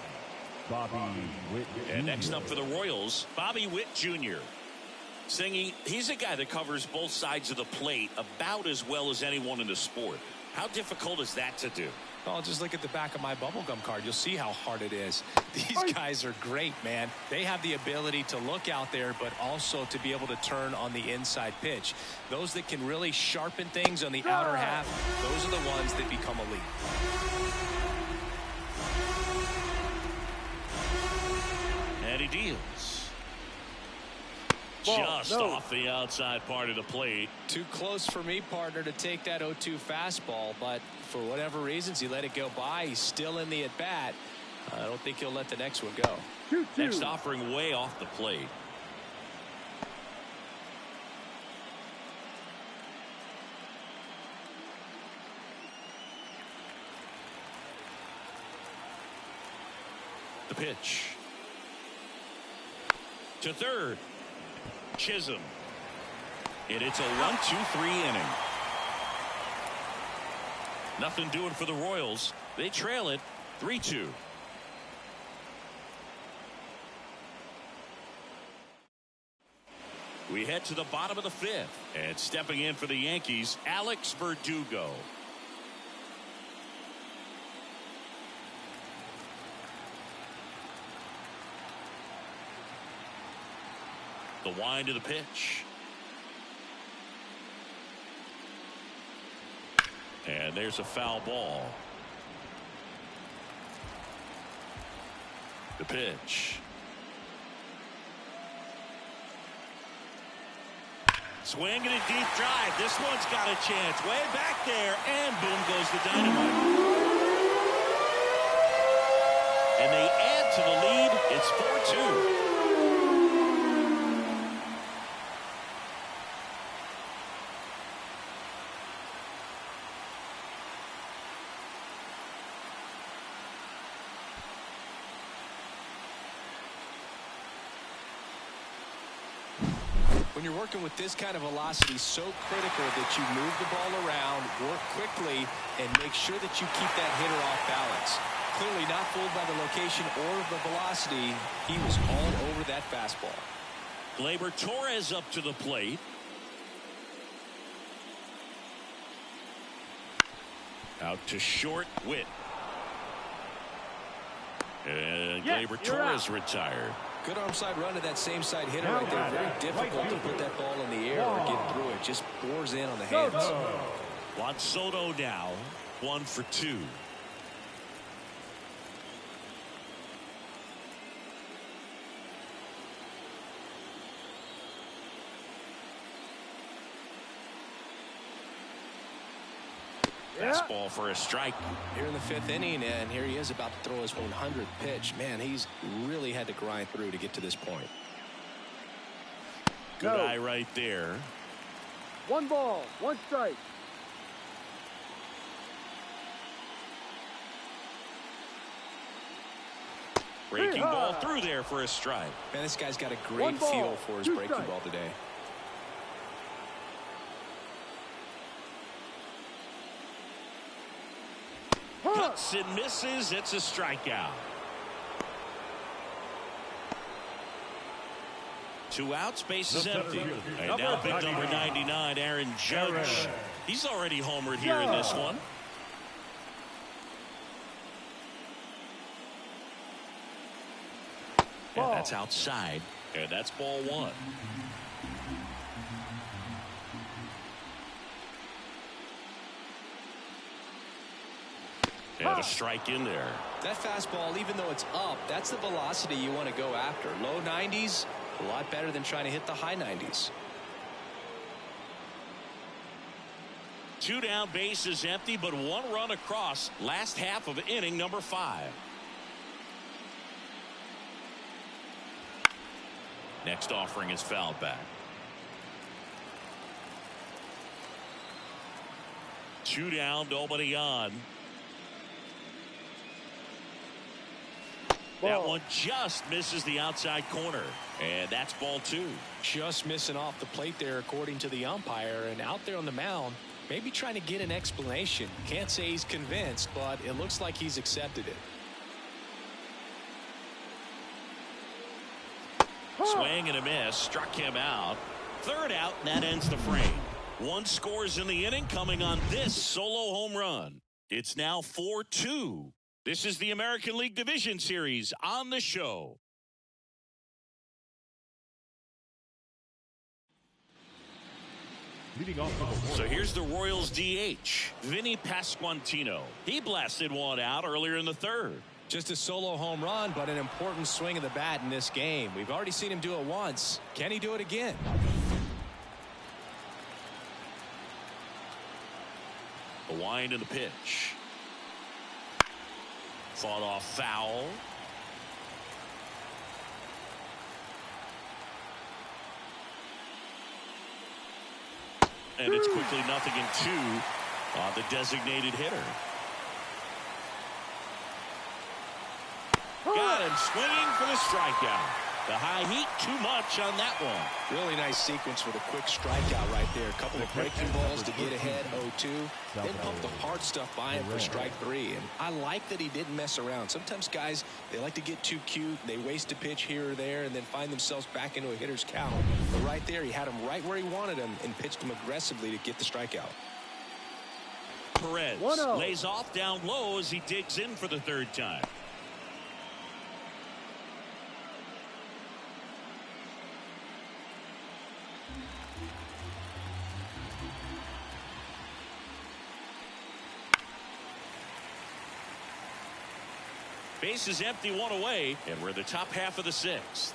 Bobby Witt Jr. And next up for the Royals, Bobby Witt Jr. Singing, he's a guy that covers both sides of the plate about as well as anyone in the sport. How difficult is that to do? Well, just look at the back of my bubblegum card. You'll see how hard it is. These guys are great, man. They have the ability to look out there, but also to be able to turn on the inside pitch. Those that can really sharpen things on the outer half, those are the ones that become elite. And he deals. Just off the outside part of the plate. Too close for me, partner, to take that 0-2 fastball, but for whatever reasons, he let it go by. He's still in the at-bat. I don't think he'll let the next one go. 2-2. Next offering way off the plate. The pitch. To third. Chisholm. And it's a 1-2-3 inning. Nothing doing for the Royals. They trail it 3-2. We head to the bottom of the 5th. And stepping in for the Yankees, Alex Verdugo. The wind of the pitch. And there's a foul ball. The pitch. Swing and a deep drive. This one's got a chance. Way back there. And boom goes the dynamite. And they add to the lead. It's 4-2. When you're working with this kind of velocity, so critical that you move the ball around, work quickly, and make sure that you keep that hitter off balance. Clearly not fooled by the location or the velocity. He was all over that fastball. Gleyber Torres up to the plate. Out to short, Witt. And Gleyber Torres retired. Good arm side run to that same side hitter right there. Very difficult to put that ball in the air or get through it. Just bores in on the hands. Juan Soto now 1 for 2. Fastball for a strike. Here in the 5th inning, and here he is about to throw his 100th pitch. Man, he's really had to grind through to get to this point. Good eye right there. 1 ball, 1 strike. Breaking ball through there for a strike. Man, this guy's got a great feel for his breaking ball today. Cuts and misses. It's a strikeout. 2 outs, base is empty. And now big number 99, Aaron Judge. He's already homered here in this one. And that's outside. And that's ball 1. And a strike in there. That fastball, even though it's up, that's the velocity you want to go after. Low 90s, a lot better than trying to hit the high 90s. 2 down, base is empty, but 1 run across. Last half of inning number 5. Next offering is fouled back. 2 down, nobody on. That one just misses the outside corner. And that's ball 2. Just missing off the plate there, according to the umpire. And out there on the mound, maybe trying to get an explanation. Can't say he's convinced, but it looks like he's accepted it. Swing and a miss. Struck him out. 3rd out, and that ends the frame. 1 scores in the inning, coming on this solo home run. It's now 4-2. This is the American League Division Series on the show. So here's the Royals DH, Vinny Pasquantino. He blasted 1 out earlier in the 3rd. Just a solo home run, but an important swing of the bat in this game. We've already seen him do it once. Can he do it again? The wind and the pitch. Fought off foul. And it's quickly 0-2 on the designated hitter. Got him swinging for the strikeout. The high heat, too much on that one. Really nice sequence with a quick strikeout right there. A couple of breaking balls to get ahead 0-2. Then pump the hard stuff by him for strike 3. And I like that he didn't mess around. Sometimes guys, they like to get too cute. They waste a pitch here or there and then find themselves back into a hitter's count. But right there, he had him right where he wanted him and pitched him aggressively to get the strikeout. Perez lays off down low as he digs in for the 3rd time. Base is empty, 1 away, and we're in the top half of the 6th.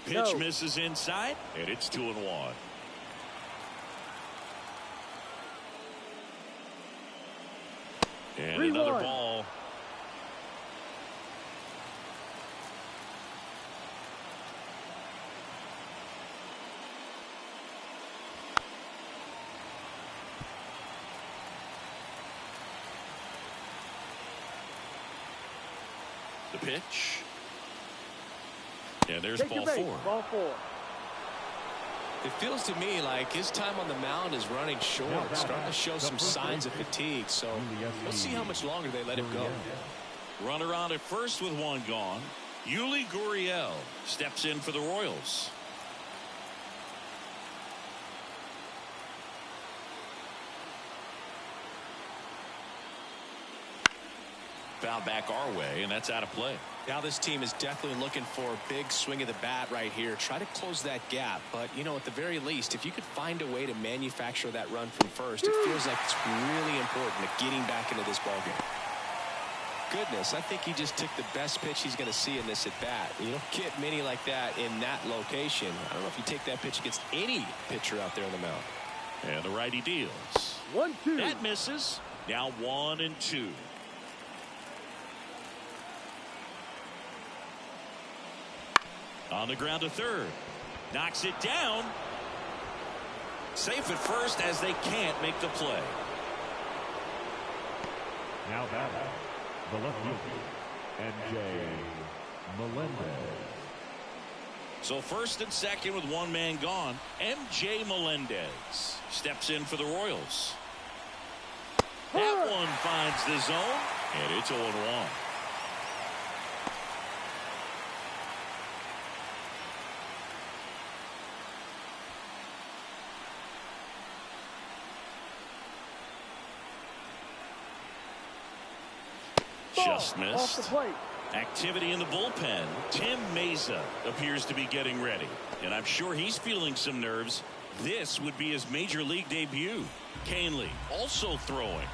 Pitch misses inside, and it's 2-1. And another ball. The pitch. And there's ball 4. Ball 4. It feels to me like his time on the mound is running short. Starting to show some signs of fatigue. So we'll see how much longer they let him go. Runner on at first with 1 gone. Yuli Gurriel steps in for the Royals. Foul back our way, and that's out of play. Now this team is definitely looking for a big swing of the bat right here. Try to close that gap. But, you know, at the very least, if you could find a way to manufacture that run from first, it feels like it's really important to getting back into this ballgame. Goodness, I think he just took the best pitch he's going to see in this at bat. You don't get many like that in that location. I don't know if you take that pitch against any pitcher out there on the mound. And the righty deals. 1-2. That misses. Now 1-2. On the ground to third. Knocks it down. Safe at first as they can't make the play. Now batting, the left fielder, Melendez. So first and second with one man gone. MJ Melendez steps in for the Royals. That one finds the zone, and it's 0-1. Just missed. Off the plate. Activity in the bullpen. Tim Mesa appears to be getting ready, and I'm sure he's feeling some nerves. This would be his major league debut. Canely also throwing.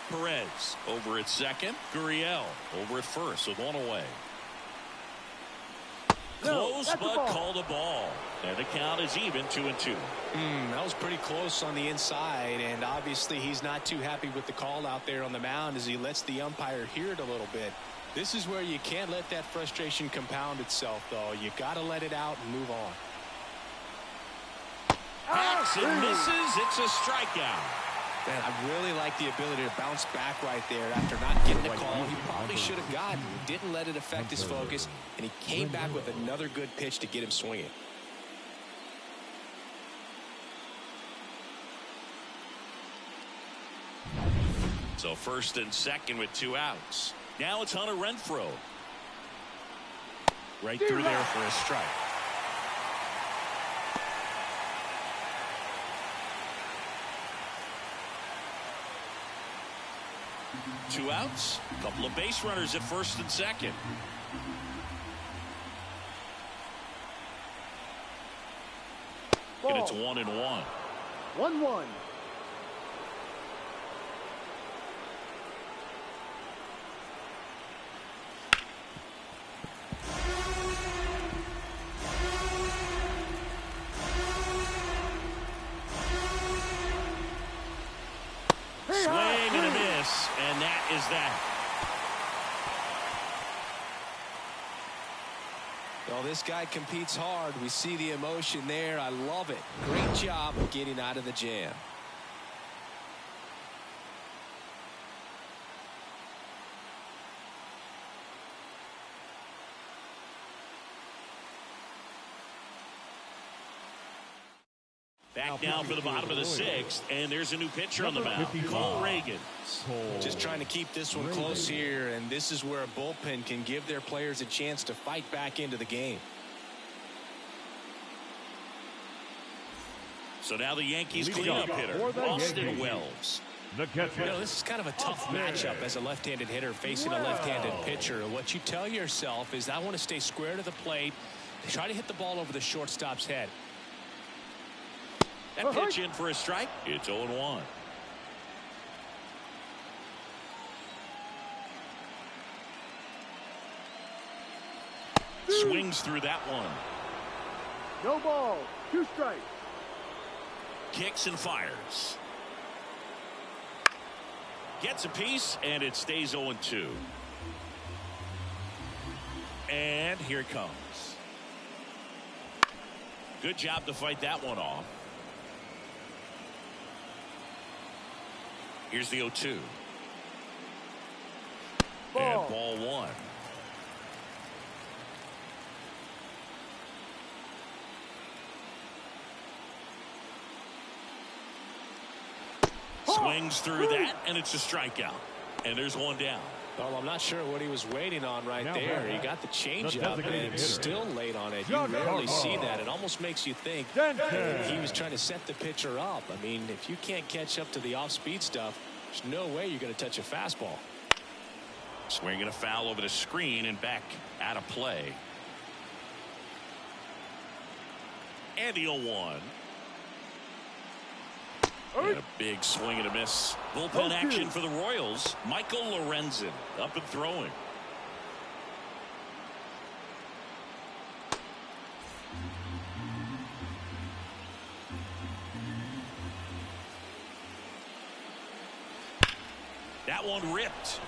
Perez over at second. Gurriel over at first with one away. Close, but called a ball. And the count is even 2-2. That was pretty close on the inside, and obviously he's not too happy with the call out there on the mound as he lets the umpire hear it a little bit. This is where you can't let that frustration compound itself, though. You got to let it out and move on. Hacks and misses. It's a strikeout. Man, I really like the ability to bounce back right there after not getting the call he probably should have gotten. He didn't let it affect his focus, and he came back with another good pitch to get him swinging. So first and second with 2 outs. Now it's Hunter Renfroe. Right through there for a strike. Two outs. A couple of base runners at first and second. Ball. And it's 1-1. 1-1. Swing and a miss, and that is that. Well, this guy competes hard. We see the emotion there. I love it. Great job of getting out of the jam. Back now for the bottom of the 6th, and there's a new pitcher on the mound, Cole Reagan. Just trying to keep this one close here, and this is where a bullpen can give their players a chance to fight back into the game. So now the Yankees cleanup hitter, Austin Wells. This is kind of a tough matchup as a left-handed hitter facing a left-handed pitcher. What you tell yourself is, I want to stay square to the plate, try to hit the ball over the shortstop's head. That pitch in for a strike. It's 0-1. Swings through that one. No ball. 2 strikes. Kicks and fires. Gets a piece, and it stays 0-2. And here it comes. Good job to fight that one off. Here's the 0-2. And ball 1. Swings through that, and it's a strikeout. And there's one down. Well, I'm not sure what he was waiting on right there. He got the changeup and still late on it. You rarely see that. It almost makes you think he was trying to set the pitcher up. I mean, if you can't catch up to the off-speed stuff, there's no way you're going to touch a fastball. Swinging a foul over the screen and back out of play. And the 0-1. And a big swing and a miss. Bullpen action for the Royals. Michael Lorenzen up and throwing. That one ripped.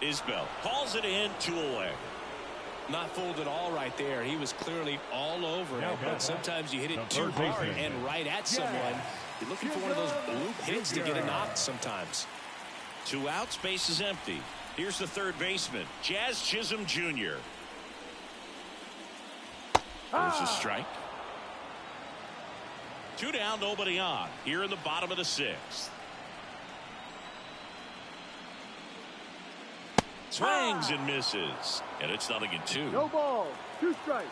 Isbell calls it in, 2 away. Not fooled at all right there. He was clearly all over it, but sometimes you hit it too hard and right at someone. You're looking for one of those bloop hits to get a knock sometimes. 2 outs, base is empty. Here's the third baseman, Jazz Chisholm Jr. There's a strike. 2 down, nobody on. Here in the bottom of the 6th. Swings and misses. And it's 0-2. No ball. 2 strikes.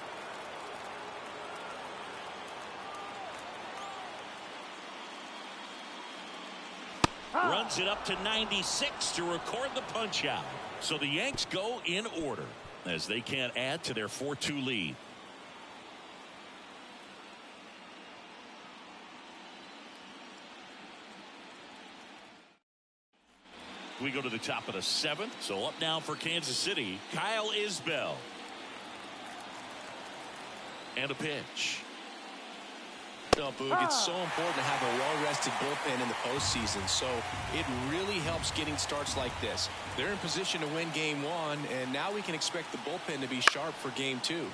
Runs it up to 96 to record the punch out. So the Yanks go in order as they can't add to their 4-2 lead. We go to the top of the 7th. So up now for Kansas City, Kyle Isbell. And a pitch. Oh, Boog, it's so important to have a well-rested bullpen in the postseason. So it really helps getting starts like this. They're in position to win game 1, and now we can expect the bullpen to be sharp for game 2.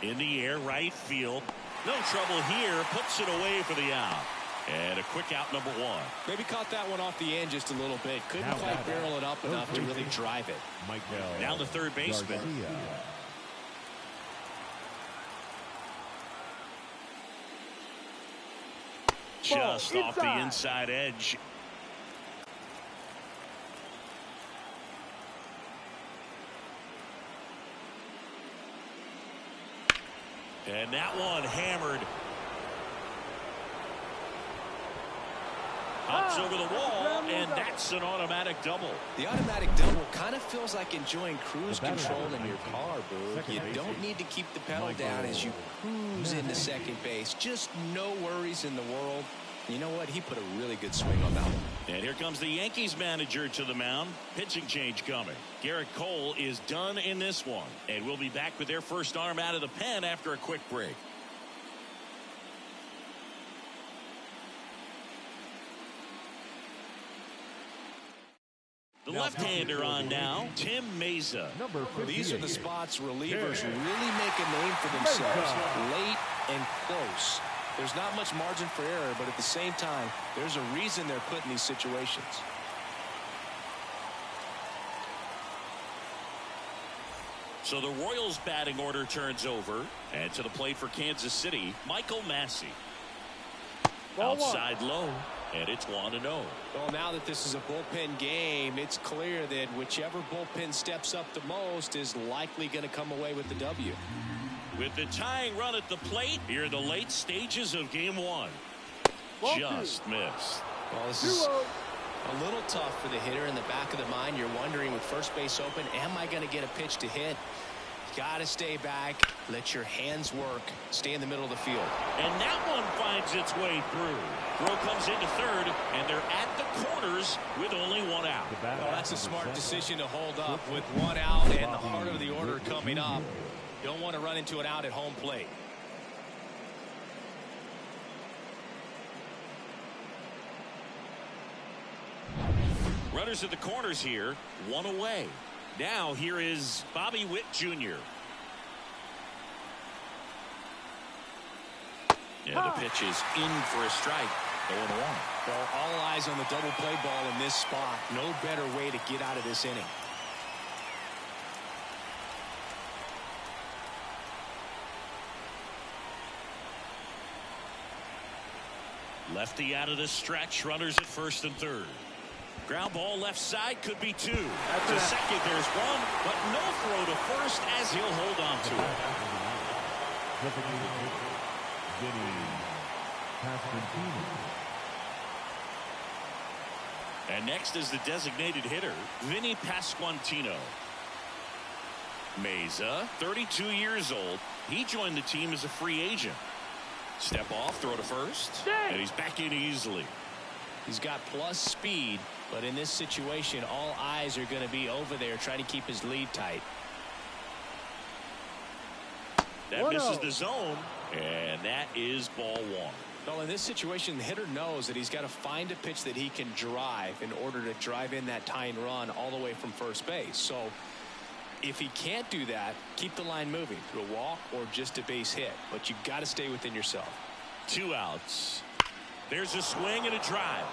In the air, right field. No trouble here. Puts it away for the out. And a quick out, number 1. Maybe caught that one off the end just a little bit. Couldn't quite barrel it up enough to really drive it. Now the third baseman. Just off the inside edge. And that one hammered. Hops over the wall, and that's an automatic double. The automatic double kind of feels like enjoying cruise control in your car, Boog. You don't need to keep the pedal down as you cruise into second base. Just no worries in the world. You know what? He put a really good swing on that one. And here comes the Yankees manager to the mound. Pitching change coming. Garrett Cole is done in this one. And we'll be back with their first arm out of the pen after a quick break. The left-hander on now, Tim Meza. These are the spots relievers really make a name for themselves. Late and close. There's not much margin for error, but at the same time, there's a reason they're put in these situations. So the Royals batting order turns over. And to the plate for Kansas City, Michael Massey. Outside low. And it's 1-0. Well, now that this is a bullpen game, it's clear that whichever bullpen steps up the most is likely going to come away with the W. With the tying run at the plate, here in the late stages of game 1. Just missed. Well, this is a little tough for the hitter. In the back of the mind, you're wondering with first base open, am I going to get a pitch to hit? Got to stay back. Let your hands work. Stay in the middle of the field. And that one finds its way through. Throw comes into third, and they're at the corners with only 1 out. Well, that's a smart decision to hold up with 1 out and the heart of the order coming up. Don't want to run into an out at home plate. Runners at the corners here, 1 away. Now here is Bobby Witt Jr. Yeah, the pitch is in for a strike. 0-1. Well, all eyes on the double play ball in this spot. No better way to get out of this inning. Lefty out of the stretch. Runners at first and third. Ground ball left side, could be 2. To second, there's 1, but no throw to first as he'll hold on to it. And next is the designated hitter, Vinny Pasquantino. Meza, 32 years old. He joined the team as a free agent. Step off, throw to first. And he's back in easily. He's got plus speed, but in this situation, all eyes are going to be over there trying to keep his lead tight. That misses the zone, and that is ball one. Well, in this situation, the hitter knows that he's got to find a pitch that he can drive in order to drive in that tying run all the way from first base. So if he can't do that, keep the line moving through a walk or just a base hit. But you got to stay within yourself. 2 outs. There's a swing and a drive.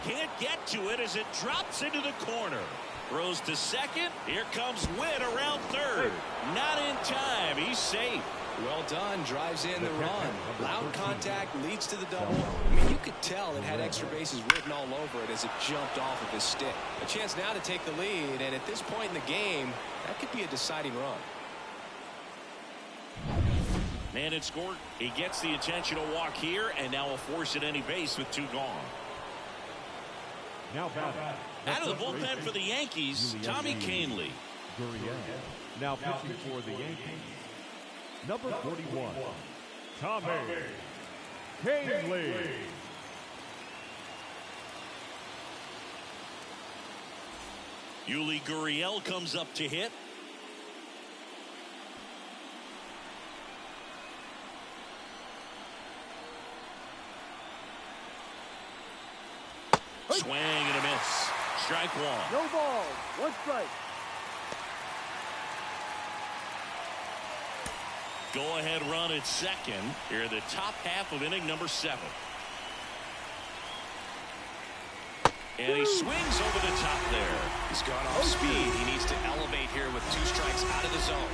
Can't get to it as it drops into the corner. Throws to second. Here comes Witt around third. Not in time. He's safe. Well done. Drives in the run. Loud contact leads to the double. I mean, you could tell it had extra bases written all over it as it jumped off of his stick. A chance now to take the lead, and at this point in the game, that could be a deciding run. Man had scored. He gets the intentional walk here, and now a force at any base with 2 gone. Now out of the bullpen for the Yankees, Tommy Kahnle. Now pitching for the Yankees, number 41, Tommy Kahnle. Yuli Gurriel comes up to hit. Swing and a miss. Strike one. No ball. 1 strike. Go ahead run at second here in the top half of inning number 7. And he swings over the top there. He's gone off speed. He needs to elevate here with 2 strikes out of the zone.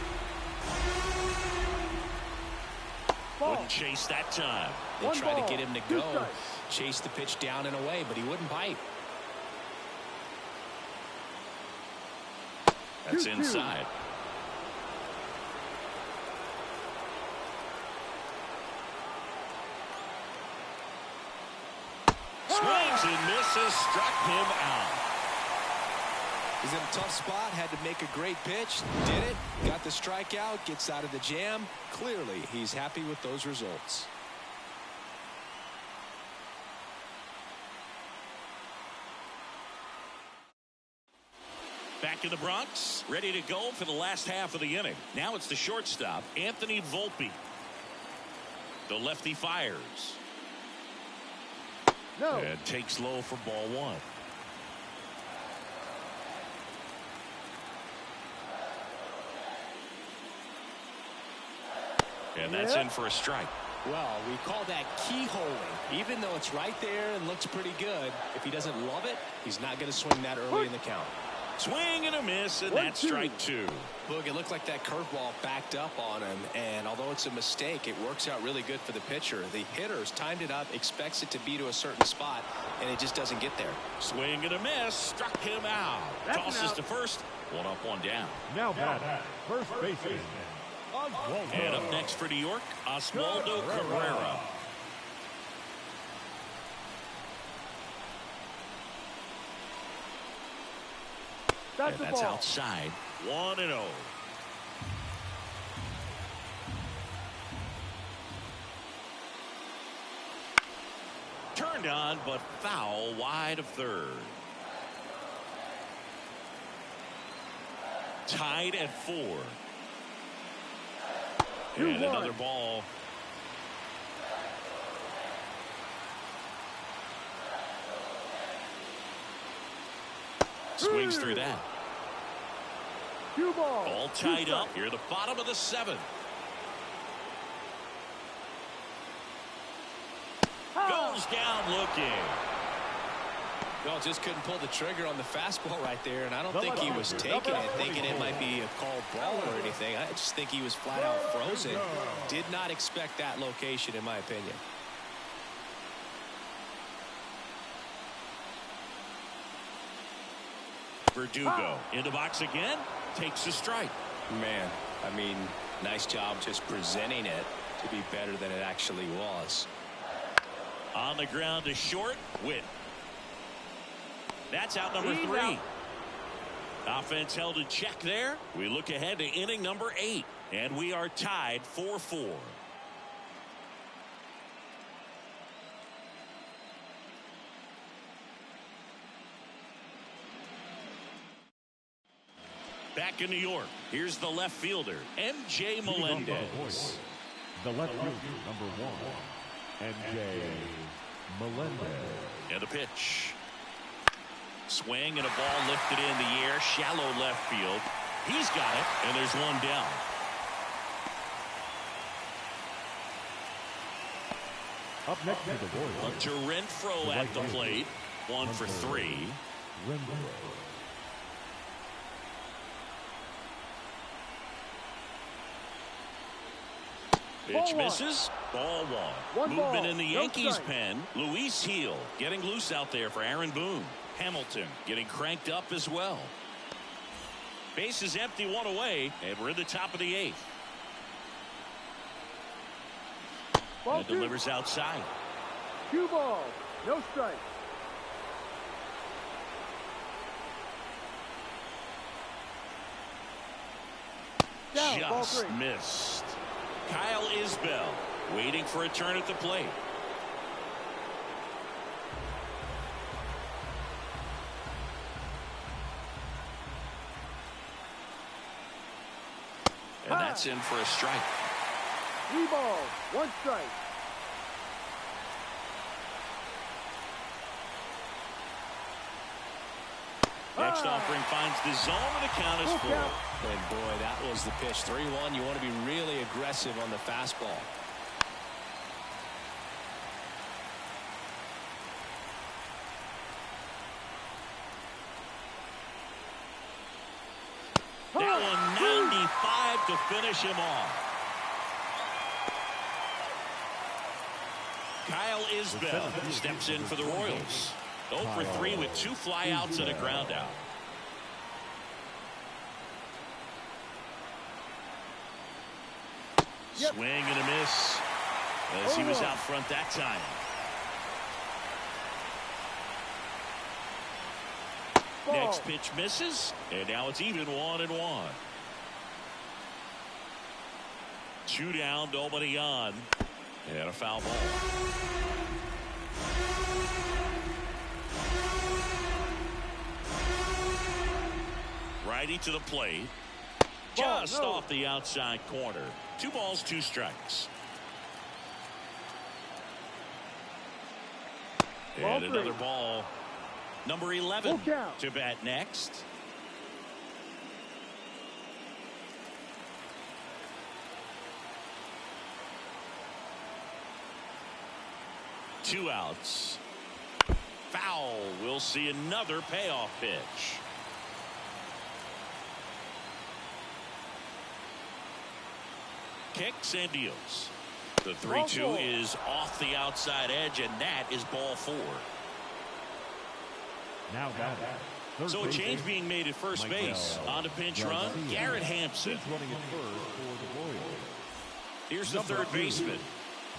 Wouldn't chase that time. They tried to get him to go. Chase the pitch down and away, but he wouldn't bite. That's inside. Swings and misses, struck him out. He's in a tough spot, had to make a great pitch, did it, got the strikeout, gets out of the jam. Clearly, he's happy with those results. Back in the Bronx, ready to go for the last half of the inning. Now it's the shortstop, Anthony Volpe. The lefty fires. No. And takes low for ball one. And that's in for a strike. Well, we call that keyholing. Even though it's right there and looks pretty good, if he doesn't love it, he's not going to swing that early in the count. Swing and a miss, and that's strike 2. Look, it looked like that curveball backed up on him, and although it's a mistake, it works out really good for the pitcher. The hitter's timed it up, expects it to be to a certain spot, and it just doesn't get there. Swing and a miss, struck him out. Tosses to first, 1 up, 1 down. Now batting, first baseman, and up next for New York, Oswaldo Cabrera. And that's outside. 1-0. Turned on, but foul wide of third. Tied at 4. And another ball. Swings through that. All tied up here, the bottom of the 7th. Goes down looking. Well, just couldn't pull the trigger on the fastball right there, and I don't think he was taking it, thinking it might be a called ball or anything. I just think he was flat out frozen. Did not expect that location, in my opinion. Verdugo in the box again, takes a strike. Man, I mean, nice job just presenting it to be better than it actually was. On the ground to short, Witt. That's out number 3. Offense held in check there. We look ahead to inning number 8, and we are tied 4-4. Back in New York, here's the left fielder, MJ Melendez. The left fielder, number 1, MJ Melendez. And the pitch. Swing and a ball lifted in the air, shallow left field. He's got it, and there's one down. Up next to the Royals. Hunter Renfroe at the plate. 1 for 3. Pitch misses. Ball 1. Movement in the Yankees pen. Luis Heel getting loose out there for Aaron Boone. Hamilton getting cranked up as well. Base is empty, 1 away, and we're in the top of the 8th. And delivers outside. 2 balls, no strike. Down, just missed. Kyle Isbell waiting for a turn at the plate. And that's in for a strike. 3 balls, 1 strike. Next offering finds the zone, and the count is 4. And boy, that was the pitch. 3-1. You want to be really aggressive on the fastball. That one 95 to finish him off. Kyle Isbell steps in for the Royals. 0 for 3 with 2 flyouts and a ground out. Swing and a miss as he was out front that time. Next pitch misses, and now it's even 1-1. 2 down, nobody on, and a foul ball. Righty to the plate, just off the outside corner. 2 balls, 2 strikes. And another ball. Number 11 to bat next. Two outs. Foul. We'll see another payoff pitch. Kicks and deals. The 3-2 is off the outside edge, and that is ball 4. Now so a change being made at first base. On to pinch run, Garrett Hampson. Running at first for the Royals. Here's the third baseman.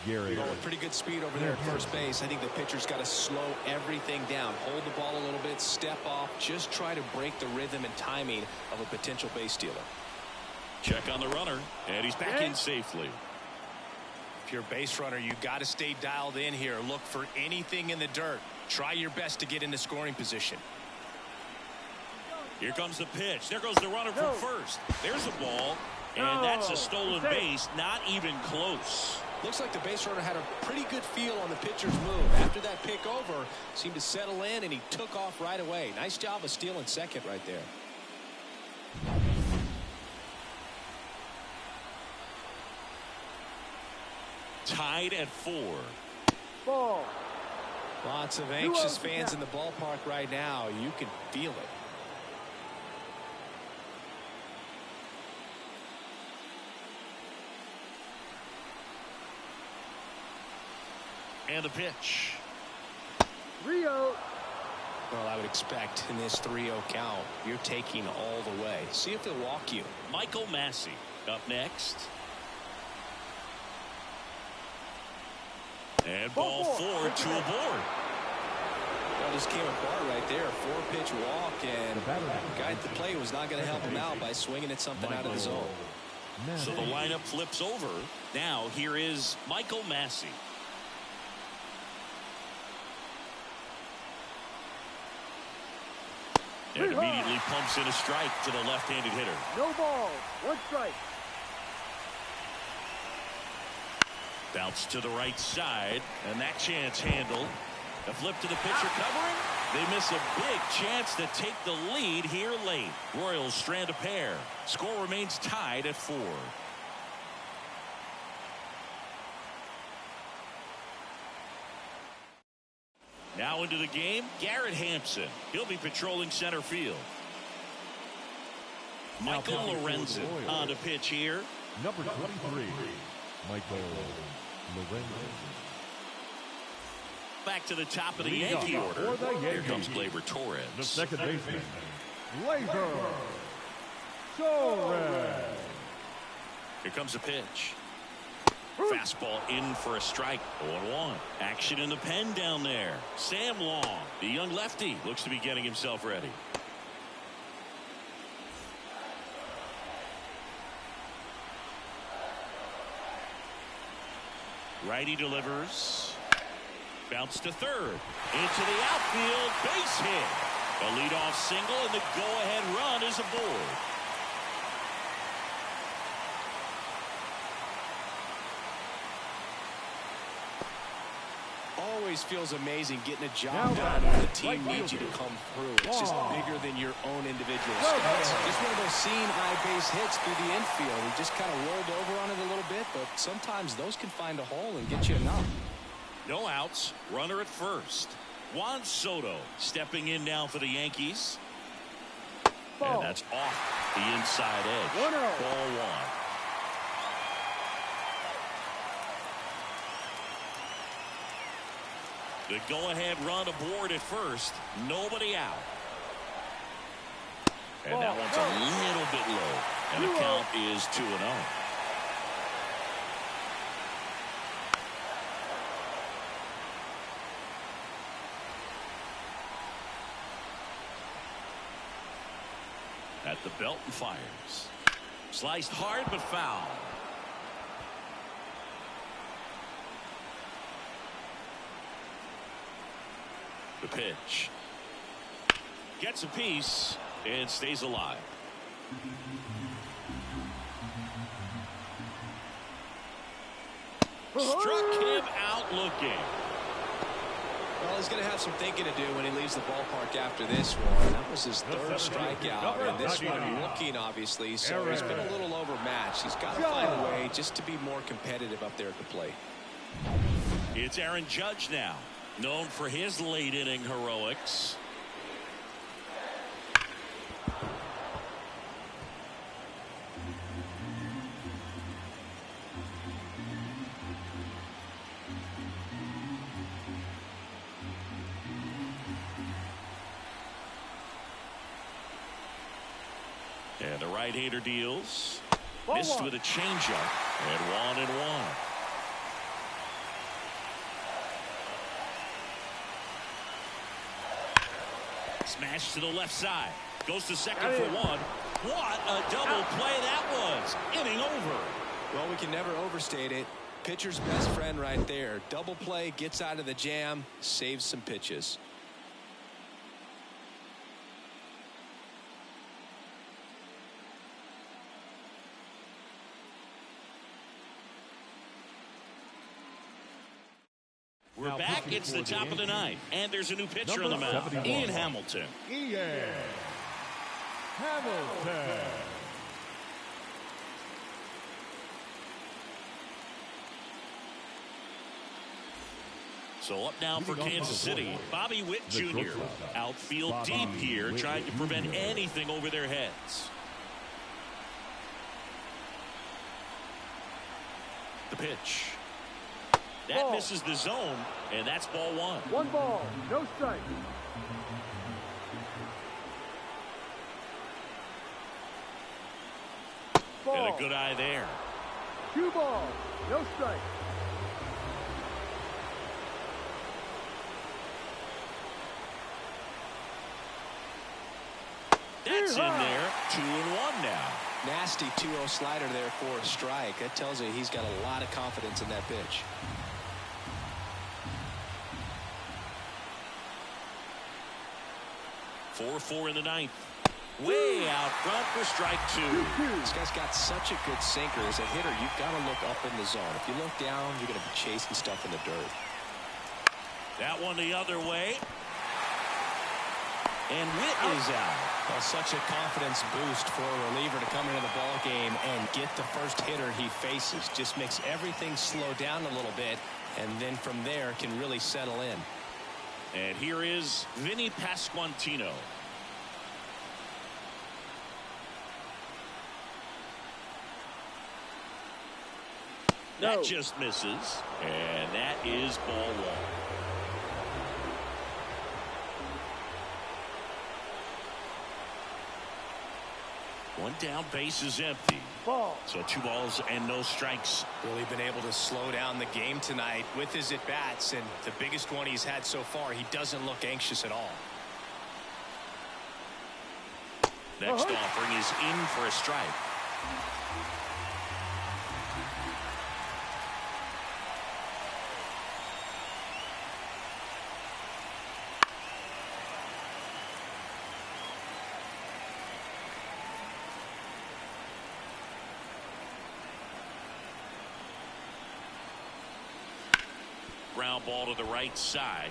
Going with pretty good speed over there at first base. I think the pitcher's got to slow everything down. Hold the ball a little bit, step off, just try to break the rhythm and timing of a potential base stealer. Check on the runner, and he's back in safely. If you're a base runner, you got to stay dialed in here. Look for anything in the dirt. Try your best to get into scoring position. Here comes the pitch. There goes the runner from first. There's a ball, and that's a stolen base. Not even close. Looks like the base runner had a pretty good feel on the pitcher's move. After that pick over, seemed to settle in, and he took off right away. Nice job of stealing second right there. Tied at 4. Ball. Lots of anxious fans in the ballpark right now. You can feel it. And the pitch. 3-0. Well, I would expect in this 3-0 count, you're taking all the way. See if they'll walk you. Michael Massey up next. And ball 4 to a board. Well, just came apart right there. 4-pitch walk, and the guy at the plate was not going to help him out by swinging at something out of the zone. So the lineup flips over. Now here is Michael Massey. And immediately pumps in a strike to the left-handed hitter. No ball. 1 strike. Bounce to the right side, and that chance handled. A flip to the pitcher covering. They miss a big chance to take the lead here late. Royals strand a pair. Score remains tied at 4. Now into the game, Garrett Hampson. He'll be patrolling center field. Michael Lorenzen on the pitch here. Number 23, Michael Lorenzen. Back to the top of the Yankee order. Here comes Gleyber Torres. The second baseman, Gleyber Torres. Here comes a pitch. Fastball in for a strike. 0-1. Action in the pen down there. Sam Long, the young lefty, looks to be getting himself ready. Righty delivers. Bounce to third. Into the outfield. Base hit. A leadoff single, and the go-ahead run is aboard. Always feels amazing getting a job done when the team needs you to come through. It's just bigger than your own individual stats. Just one of those seeing high base hits through the infield. He just kind of rolled over on it a little bit, but sometimes those can find a hole and get you enough. No outs. Runner at first. Juan Soto stepping in now for the Yankees. Ball. And that's off the inside edge. 1-0. Ball 1. The go-ahead run aboard at first. Nobody out. And that one's a little bit low. And the count is 2-0. At the belt and fires. Sliced hard but foul. The pitch. Gets a piece and stays alive. Struck him out looking. Well, he's going to have some thinking to do when he leaves the ballpark after this one. That was his third strikeout, and this one looking, obviously, so he's been a little overmatched. He's got to find a way just to be more competitive up there at the plate. It's Aaron Judge now, known for his late-inning heroics. And the right-hander deals. Missed with a changeup, and 1-1. Smash to the left side. Goes to second for 1. What a double play that was. Inning over. Well, we can never overstate it. Pitcher's best friend right there. Double play, gets out of the jam, saves some pitches. We're back. It's the top of the ninth, and there's a new pitcher on the mound. Ian Hamilton. Ian Hamilton. So up now for Kansas City, Bobby Witt Jr. Outfield deep here, trying to prevent anything over their heads. The pitch. That misses the zone, and that's ball 1. 1 ball, no strike. And a good eye there. 2 balls, no strike. That's in there. 2-1 now. Nasty 2-0 slider there for a strike. That tells you he's got a lot of confidence in that pitch. 4-4 in the ninth. Way out front for strike two. This guy's got such a good sinker. As a hitter, you've got to look up in the zone. If you look down, you're going to be chasing stuff in the dirt. That one the other way. And Witt is out. Well, such a confidence boost for a reliever to come into the ball game and get the first hitter he faces. Just makes everything slow down a little bit, and then from there can really settle in. And here is Vinny Pasquantino. That just misses, and that is ball one. One down, base is empty. Ball. So 2 balls and no strikes. Really been able to slow down the game tonight with his at-bats, and the biggest one he's had so far, he doesn't look anxious at all. Next offering is in for a strike. Ground ball to the right side.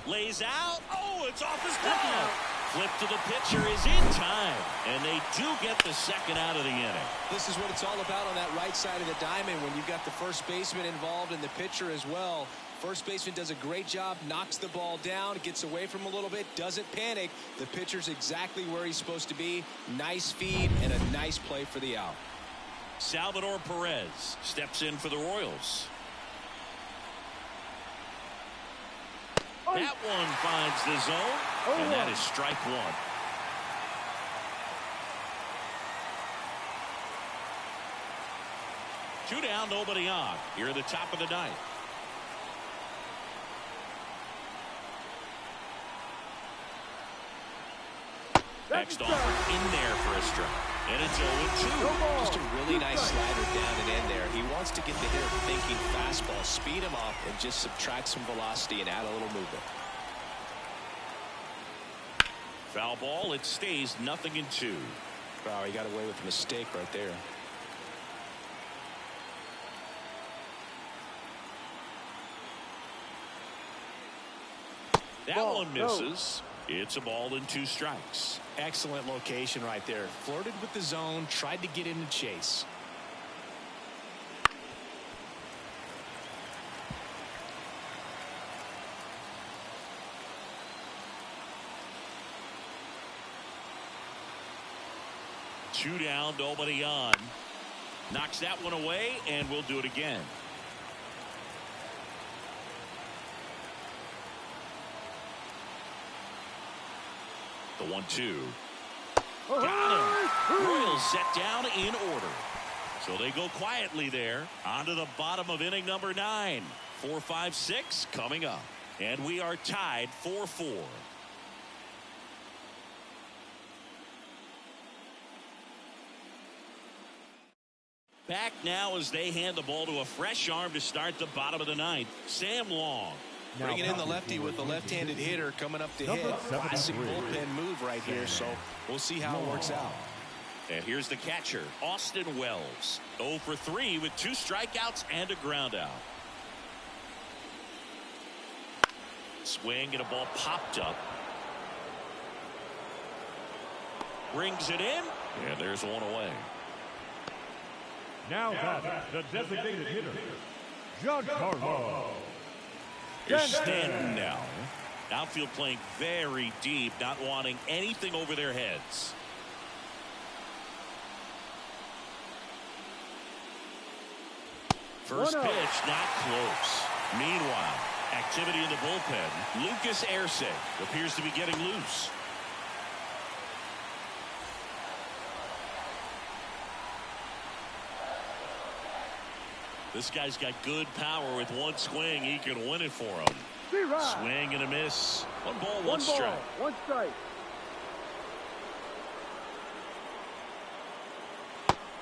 Lays out. Oh, it's off his glove. Flip to the pitcher is in time. And they do get the second out of the inning. This is what it's all about on that right side of the diamond when you've got the first baseman involved and the pitcher as well. First baseman does a great job, knocks the ball down, gets away from a little bit, doesn't panic. The pitcher's exactly where he's supposed to be. Nice feed and a nice play for the out. Salvador Perez steps in for the Royals. That one finds the zone, and that is strike one. Two down, nobody on. Here at the top of the ninth. Next offer in there for a strike. And it's 0-2. Just a really nice slider down and in there. He wants to get the hitter thinking fastball, speed him up, and just subtract some velocity and add a little movement. Foul ball. It stays 0-2. Wow, he got away with a mistake right there. That one misses. It's a ball and 2 strikes. Excellent location right there. Flirted with the zone, tried to get in the chase. Two down, nobody on. Knocks that one away, and we'll do it again. The 1-2. Got him. Royals set down in order. So they go quietly there. On to the bottom of inning number 9. 4, 5, 6 coming up. And we are tied 4-4. Back now as they hand the ball to a fresh arm to start the bottom of the 9th. Sam Long. Bringing in the lefty with the left-handed hitter coming up to hit. Classic bullpen move right here, so we'll see how it works out. And here's the catcher, Austin Wells. 0 for 3 with 2 strikeouts and a ground out. Swing and a ball popped up. Brings it in, and there's one away. Now that's the designated hitter, Giancarlo. Here's Stanton now. Outfield playing very deep, not wanting anything over their heads. First pitch, not close. Meanwhile, activity in the bullpen. Lucas Erceg appears to be getting loose. This guy's got good power. With one swing, he can win it for him. Swing and a miss. 1 ball, 1 strike. 1 strike.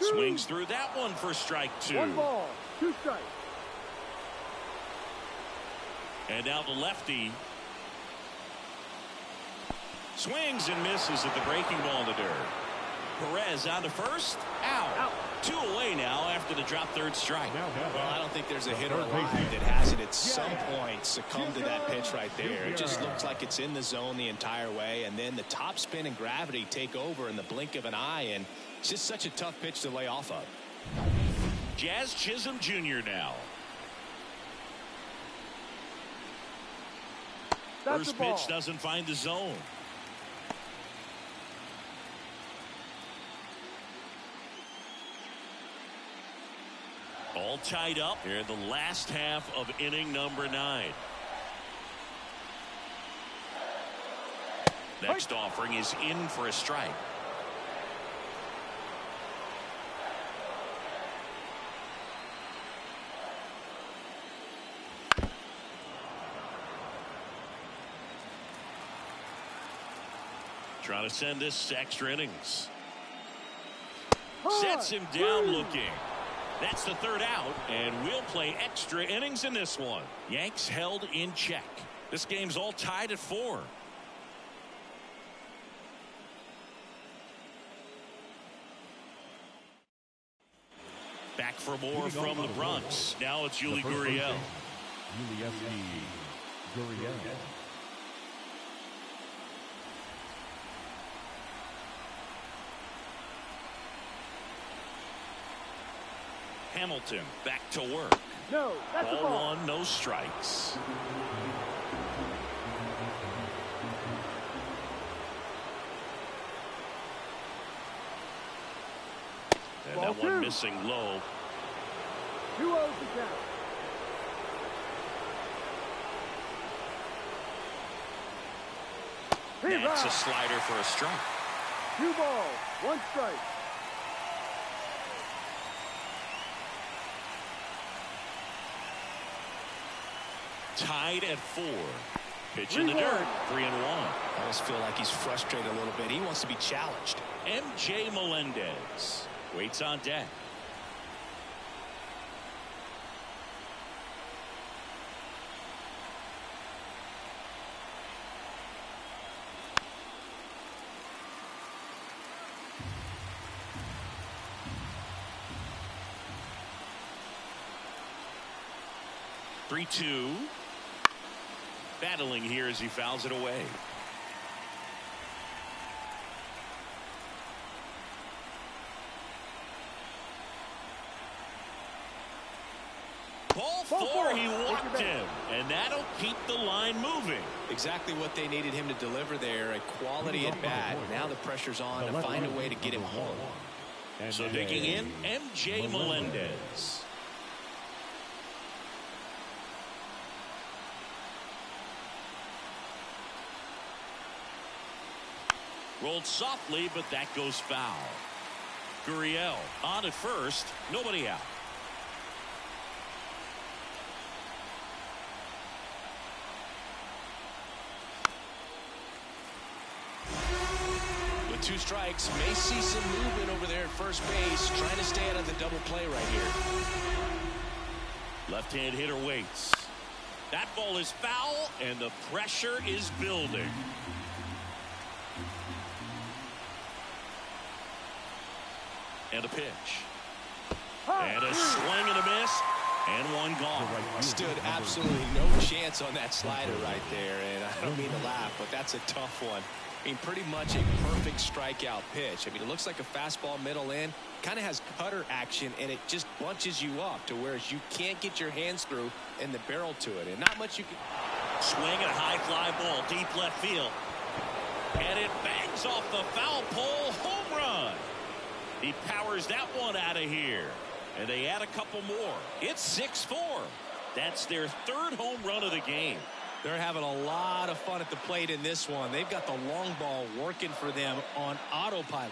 Swings through that one for strike 2. 1 ball, 2 strikes. And now the lefty. Swings and misses at the breaking ball in the dirt. Perez on to first. Out. 2 away now after the drop third strike. Well, I don't think there's a hitter alive that hasn't at some point succumbed to that pitch right there. It just looks like it's in the zone the entire way, and then the top spin and gravity take over in the blink of an eye, and it's just such a tough pitch to lay off of. Jazz Chisholm Jr. now. First pitch doesn't find the zone. All tied up here in the last half of inning number 9. Next offering is in for a strike. Trying to send this to extra innings. Sets him down looking. That's the third out, and we'll play extra innings in this one. Yanks held in check. This game's all tied at 4. Back for more from the Bronx. Now it's Yuli Gurriel. Gurriel. Hamilton back to work. No, that's Ball 1, no strikes. And Ball that one 2. missing low. 2-0 to count. That's a slider for a strike. 2 balls, 1 strike. Tied at 4. Pitch in the dirt. 3-1. I almost feel like he's frustrated a little bit. He wants to be challenged. MJ Melendez waits on deck. Three-two. Battling here as he fouls it away. Ball 4, he walked him, and that'll keep the line moving. Exactly what they needed him to deliver there, a quality at bat. Now the pressure's on to find a way to get him home. So digging in, MJ Melendez. Rolled softly, but that goes foul. Gurriel on at first, nobody out. With 2 strikes, may see some movement over there at first base, trying to stay out of the double play right here. Left-hand hitter waits. That ball is foul, and the pressure is building. And a pitch. And a swing and a miss. And one gone. Stood absolutely no chance on that slider right there. And I don't mean to laugh, but that's a tough one. I mean, pretty much a perfect strikeout pitch. I mean, it looks like a fastball middle in. Kind of has cutter action, and it just bunches you up to where you can't get your hands through and the barrel to it. And not much you can. Swing and a high fly ball, deep left field. And it bangs off the foul pole. Home run. He powers that one out of here. And they add a couple more. It's 6-4. That's their 3rd home run of the game. They're having a lot of fun at the plate in this one. They've got the long ball working for them on autopilot.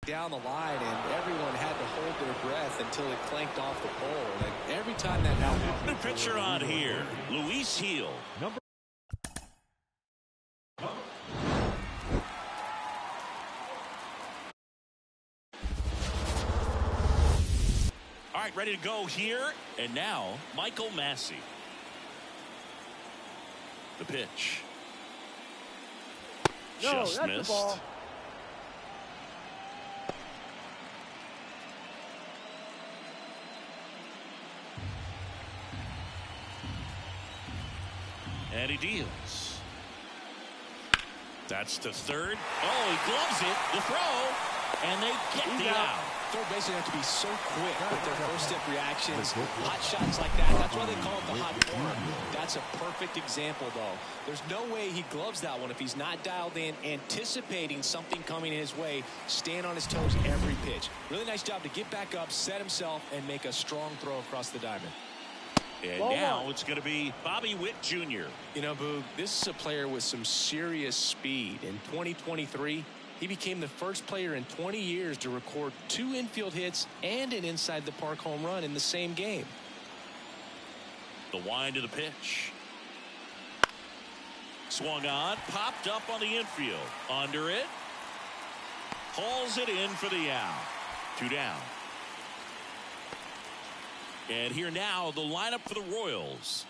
Down the line, and everyone had to hold their breath until it clanked off the pole. And every time that happened. New pitcher on here, Luis Heel. All right, ready to go here. And now, Michael Massey. The pitch. No, Just that's missed. the ball. And he deals. That's to third. Oh, he gloves it. The throw. And they get the out. Third basemen have to be so quick with their first step reactions. Hot shots like that. That's why they call it the hot corner. That's a perfect example, though. There's no way he gloves that one if he's not dialed in, anticipating something coming his way, staying on his toes every pitch. Really nice job to get back up, set himself, and make a strong throw across the diamond. And now it's going to be Bobby Witt Jr. You know, Boog, this is a player with some serious speed. In 2023, he became the first player in 20 years to record 2 infield hits and an inside the park home run in the same game. The wind of the pitch. Swung on, popped up on the infield. Under it. Hauls it in for the out. 2 down. And here now, the lineup for the Royals.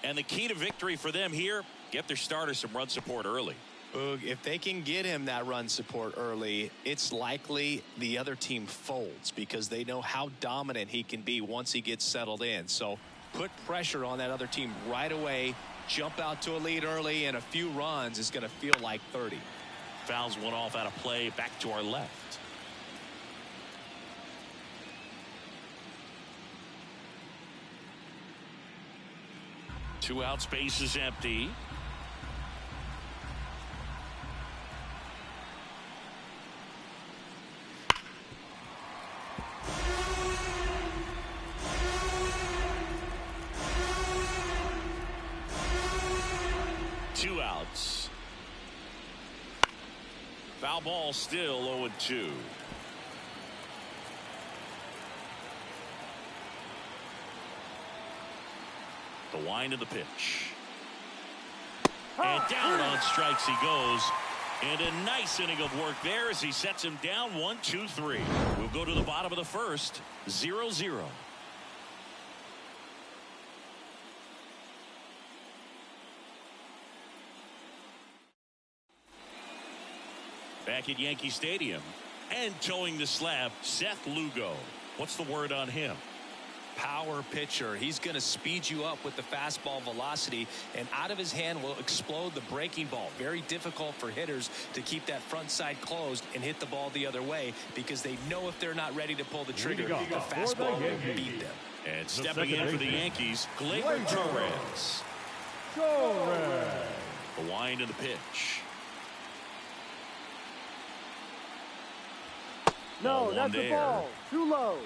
And the key to victory for them here, get their starter some run support early. Boog, if they can get him that run support early, it's likely the other team folds because they know how dominant he can be once he gets settled in. So put pressure on that other team right away, jump out to a lead early, and a few runs is going to feel like 30. Fouls one off out of play, back to our left. Two out, space is empty. Two outs. Foul ball still 0-2. The wind of the pitch. And down on strikes he goes. And a nice inning of work there as he sets him down 1-2-3. We'll go to the bottom of the first. 0-0. Back at Yankee Stadium. And towing the slab, Seth Lugo. What's the word on him? Power pitcher. He's going to speed you up with the fastball velocity, and out of his hand will explode the breaking ball. Very difficult for hitters to keep that front side closed and hit the ball the other way because they know if they're not ready to pull the trigger, the fastball will beat them. And stepping in for the Yankees, Gleyber Torres. The wind of the pitch. No, that's a ball. Too low.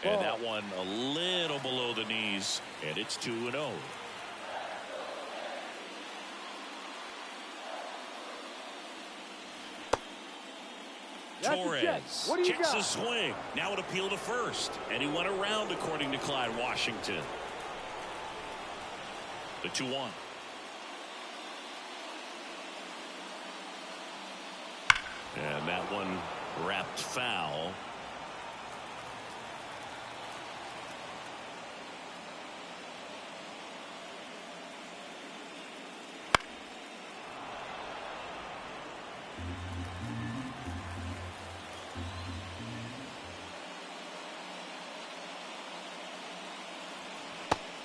And that one a little below the knees, and it's 2-0. Torres checks a swing. Now an appeal to first, and he went around according to Clyde Washington. The 2-1. And that one wrapped foul.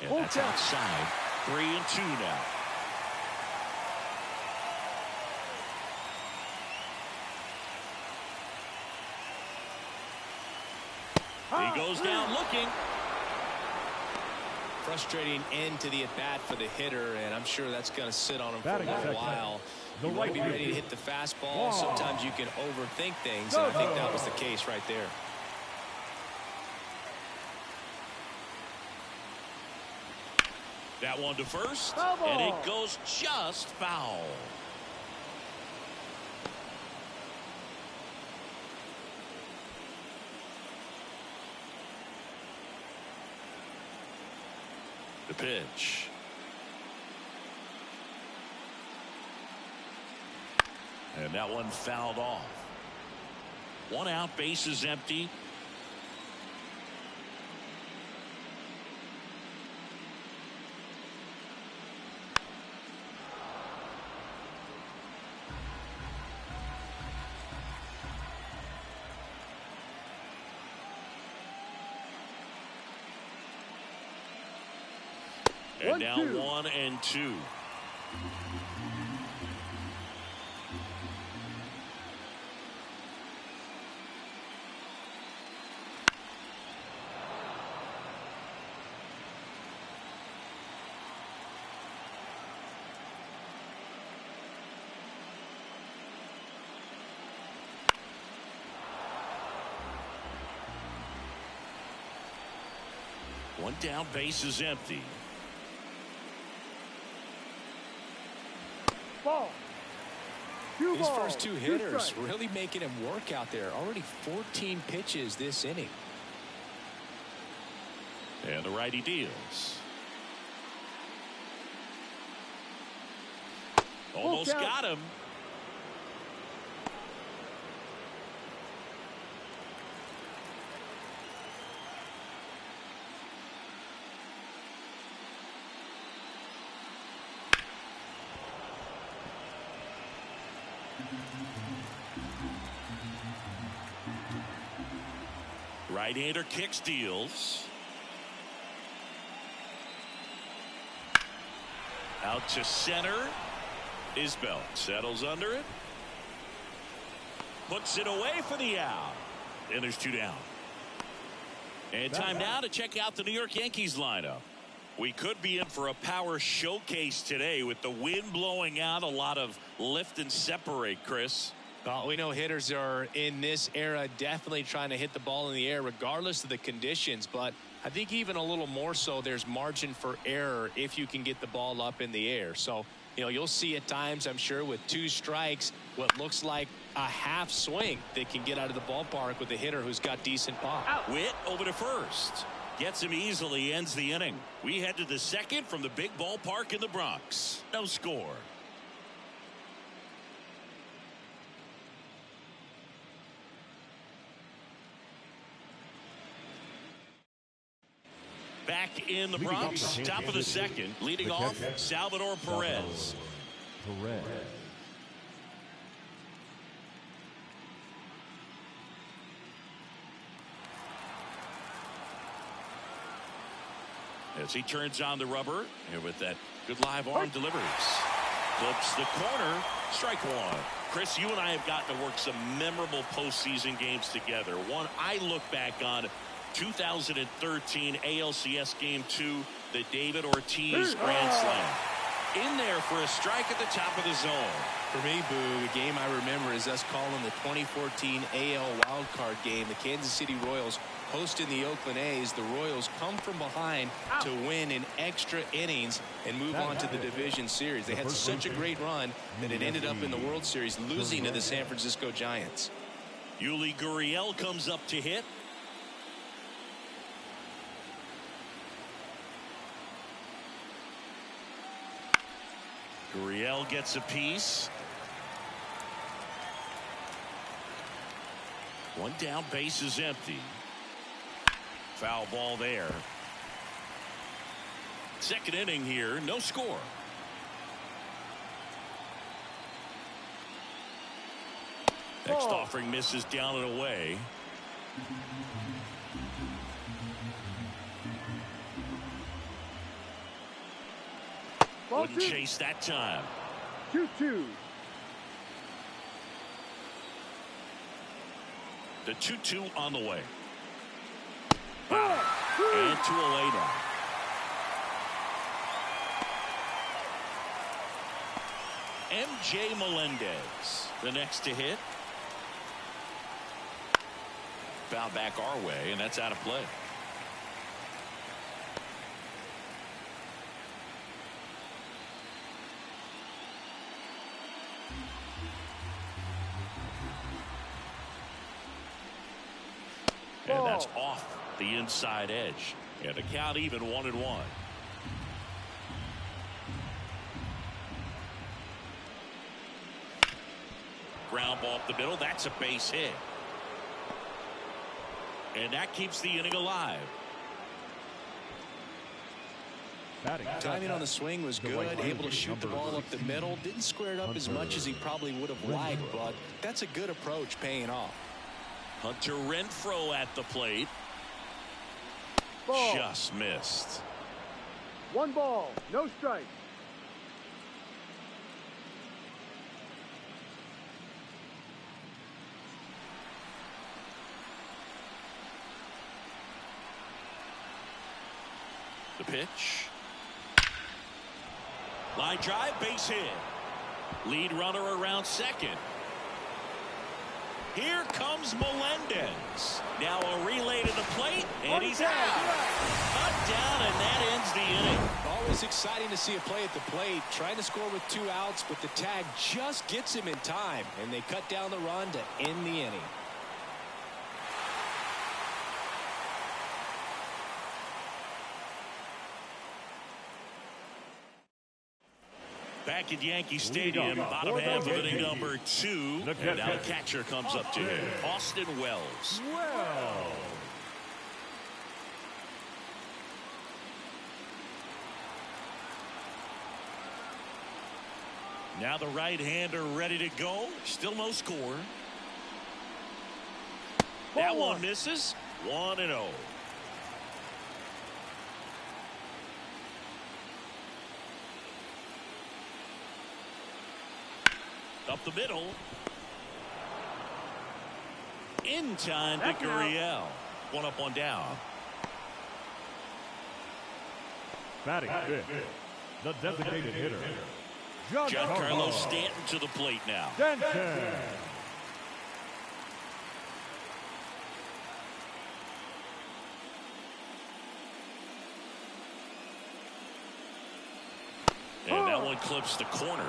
And that's outside. 3-2 now. He goes down looking. Frustrating end to the at-bat for the hitter, and I'm sure that's going to sit on him for a little while. You want to be ready to hit the fastball. Sometimes you can overthink things, and I think that was the case right there. That one to first, Foul ball. and it goes just foul. The pitch. And that one fouled off. 1 out, base is empty. And now 1 and 2. One down, base is empty. Ball. His first 2 hitters really making him work out there. Already 14 pitches this inning. And the righty deals. Almost got him. Right-hander kicks, deals. Out to center. Isbell settles under it. Puts it away for the out. And there's 2 down. And time now to check out the New York Yankees lineup. We could be in for a power showcase today with the wind blowing out. A lot of lift and separate, Chris. Well, we know hitters are in this era definitely trying to hit the ball in the air regardless of the conditions, but I think even a little more so there's margin for error if you can get the ball up in the air. So, you know, you'll see at times, I'm sure, with 2 strikes, what looks like a half swing that can get out of the ballpark with a hitter who's got decent pop. Witt over to first. Gets him easily, ends the inning. We head to the second from the big ballpark in the Bronx. No score. Back in the Bronx, top of the second, leading off Salvador Perez. As he turns on the rubber, and with that good live arm deliveries. Clips the corner, strike 1. Chris, you and I have gotten to work some memorable postseason games together. One I look back on, 2013 ALCS Game 2, the David Ortiz Grand Slam. In there for a strike at the top of the zone. For me, Boo, the game I remember is us calling the 2014 AL wildcard game. The Kansas City Royals hosting the Oakland A's. The Royals come from behind to win in extra innings and move on to the division series. They had such a great run that it ended up in the World Series losing to the San Francisco Giants. Yuli Gurriel comes up to hit. Gurriel gets a piece. 1 down, base is empty. Foul ball there. Second inning here, no score. Next offering misses down and away. Wouldn't chase that time. 2-2. The 2-2 on the way. And 2 away now. MJ Melendez, the next to hit. Foul back our way, and that's out of play. And that's off the inside edge. And the count even 1-1. Ground ball up the middle. That's a base hit. And that keeps the inning alive. Timing on the swing was good. Able to shoot the ball up the middle. Didn't square it up as much as he probably would have liked, but that's a good approach paying off. Hunter Renfroe at the plate. Ball. Just missed. 1 ball, no strike. The pitch. Line drive, base hit. Lead runner around second. Here comes Melendez. Now a relay to the plate, and he's out. Cut down, and that ends the inning. Always exciting to see a play at the plate. Trying to score with 2 outs, but the tag just gets him in time, and they cut down the run to end the inning. Back at Yankee Stadium, bottom half of inning number 2. And now the catcher comes up to him, Austin Wells. Now the right-hander ready to go. Still no score. That one misses. 1-0. Up the middle. In time to Gurriel. 1 up, 1 down. Batting fifth, the designated hitter, Giancarlo Stanton to the plate now. Stanton. And that one clips the corner.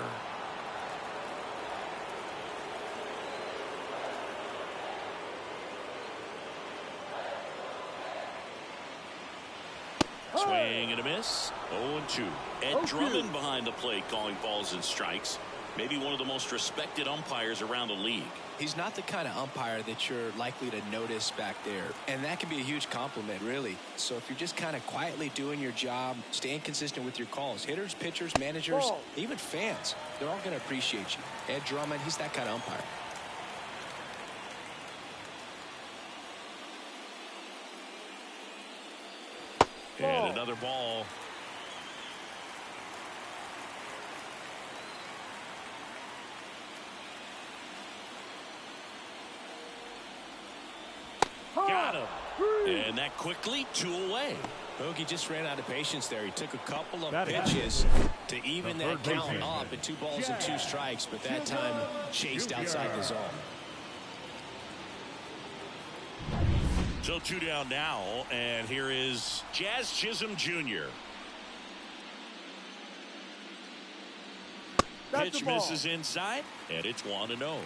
Swing and a miss. 0-2. Ed Drummond behind the plate calling balls and strikes. Maybe one of the most respected umpires around the league. He's not the kind of umpire that you're likely to notice back there. And that can be a huge compliment, really. So if you're just kind of quietly doing your job, staying consistent with your calls, hitters, pitchers, managers, even fans, they're all going to appreciate you. Ed Drummond, he's that kind of umpire. And another ball. Got him. And that quickly, 2 away. Bogey just ran out of patience there. He took a couple of pitches to even that count up at 2 balls and 2 strikes, but that time chased outside the zone. So 2 down now, and here is Jazz Chisholm Jr. Pitch misses inside, and it's 1-0.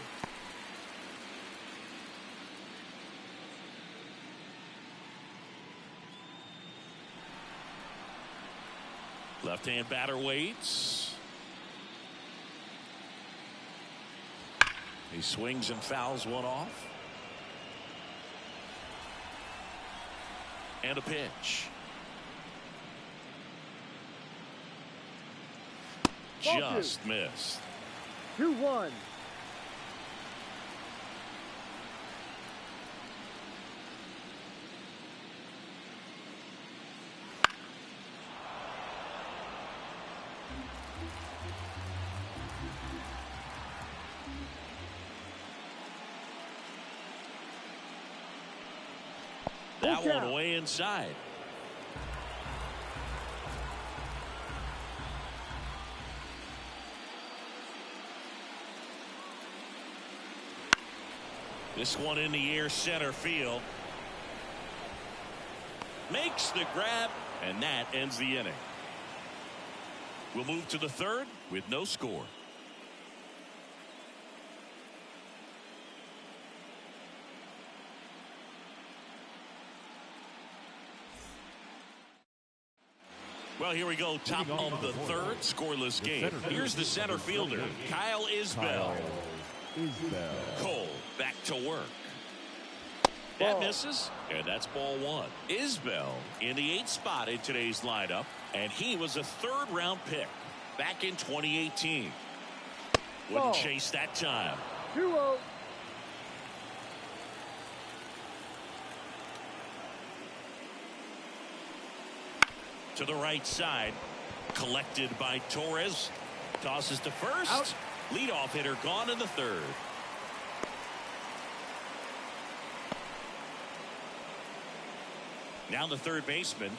Left-hand batter waits. He swings and fouls one off. And a pitch. Just missed. 2-1. That one way inside. This one in the air, center field. Makes the grab, and that ends the inning. We'll move to the third with no score. Well, here we go. Top of the third, scoreless game. Here's the center fielder, Kyle Isbell. Cole back to work. That misses, and that's ball one. Isbell in the 8th spot in today's lineup, and he was a 3rd-round pick back in 2018. Wouldn't chase that time. 2-0. To the right side, collected by Torres. Tosses to first. Out. Leadoff hitter gone in the 3rd. Now the 3rd baseman.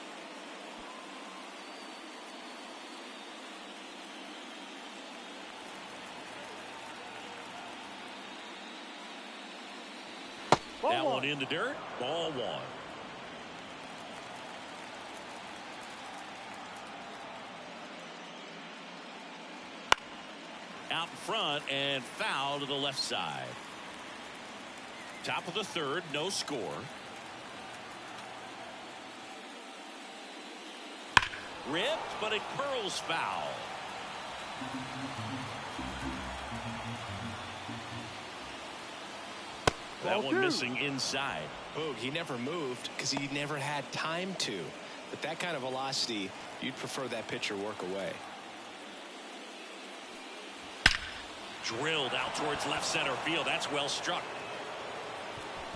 That one in the dirt. Ball one. Out in front and foul to the left side. Top of the 3rd, no score. Ripped, but it curls foul. That one missing inside. Boog, he never moved because he never had time to. But that kind of velocity, you'd prefer that pitcher work away. Drilled out towards left center field. That's well struck.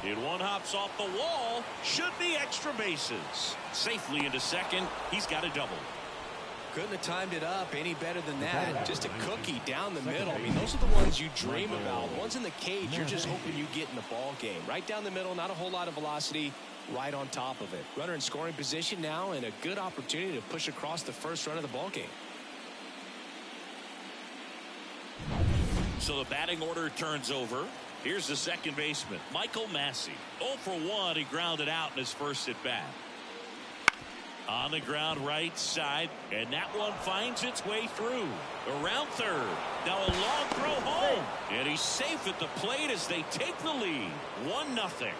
And one hops off the wall. Should be extra bases. Safely into second. He's got a double. Couldn't have timed it up any better than that. Just a cookie down the middle. I mean, those are the ones you dream about. Ones in the cage, you're just hoping you get in the ball game. Right down the middle, not a whole lot of velocity. Right on top of it. Runner in scoring position now, and a good opportunity to push across the first run of the ball game. So the batting order turns over. Here's the second baseman, Michael Massey. 0 for 1. He grounded out in his first at bat. On the ground right side, and that one finds its way through. Around third. Now a long throw home. And he's safe at the plate as they take the lead. 1-0.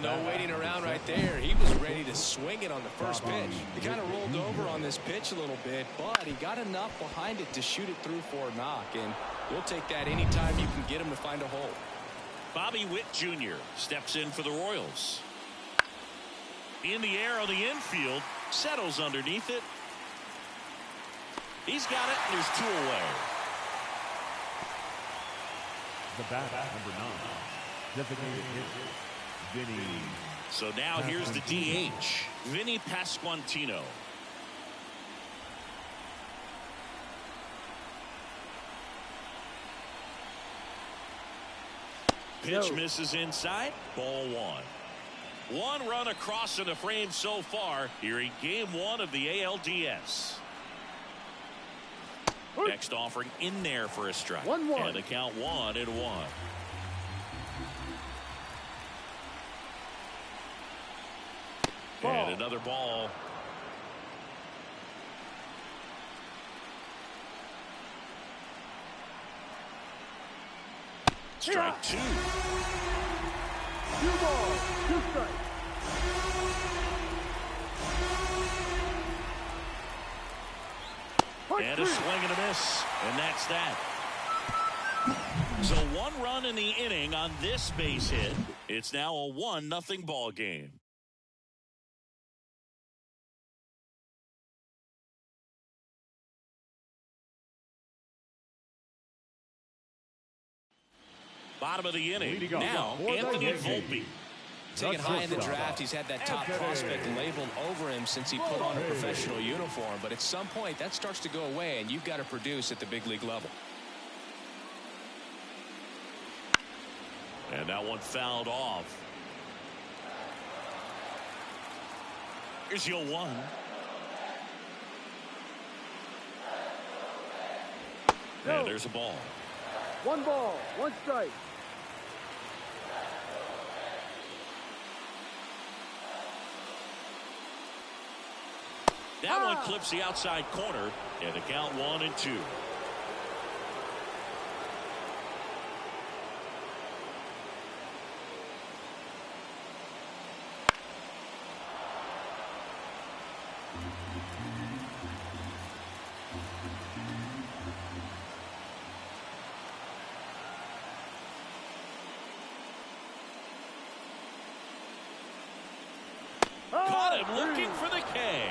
No waiting around right there. He was ready to swing it on the first pitch. He kind of rolled over on this pitch a little bit, but he got enough behind it to shoot it through for a knock. And we'll take that anytime you can get him to find a hole. Bobby Witt Jr. steps in for the Royals. In the air on the infield. Settles underneath it. He's got it, and there's 2 away. The bat, number 9. Designated hitter, Vinny. So now here's the DH, Vinny Pasquantino. Pitch misses inside. Ball one. 1 run across in the frame so far here in game 1 of the ALDS. Next offering in there for a strike. 1-1. And the count 1-1. Ball. And another ball. Strike 2. 2 balls, 2 strikes. And a swing and a miss. And that's that. So 1 run in the inning on this base hit. It's now a 1-0 ball game. Bottom of the inning. Now, Anthony Volpe. Taken high in the draft, he's had that top prospect labeled over him since he put on a professional uniform. But at some point, that starts to go away, and you've got to produce at the big league level. And that one fouled off. Here's your 1. And there's a ball. 1 ball, 1 strike. That one clips the outside corner, and the count 1-2. looking for the K.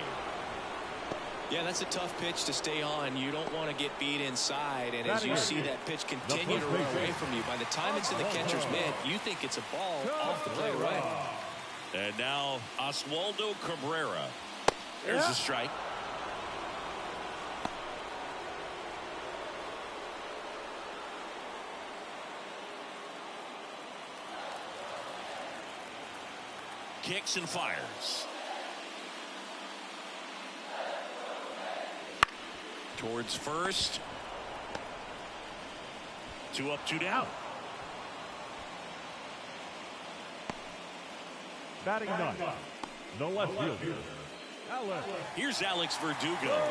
Yeah, that's a tough pitch to stay on. You don't want to get beat inside, and as you see that pitch continue to run away from you, by the time it's in the catcher's mitt, you think it's a ball off the plate away. And now Oswaldo Cabrera. There's a strike. Kicks and fires. Towards first. 2 up, 2 down. Batting ninth. No left fielder. Here's Alex Verdugo.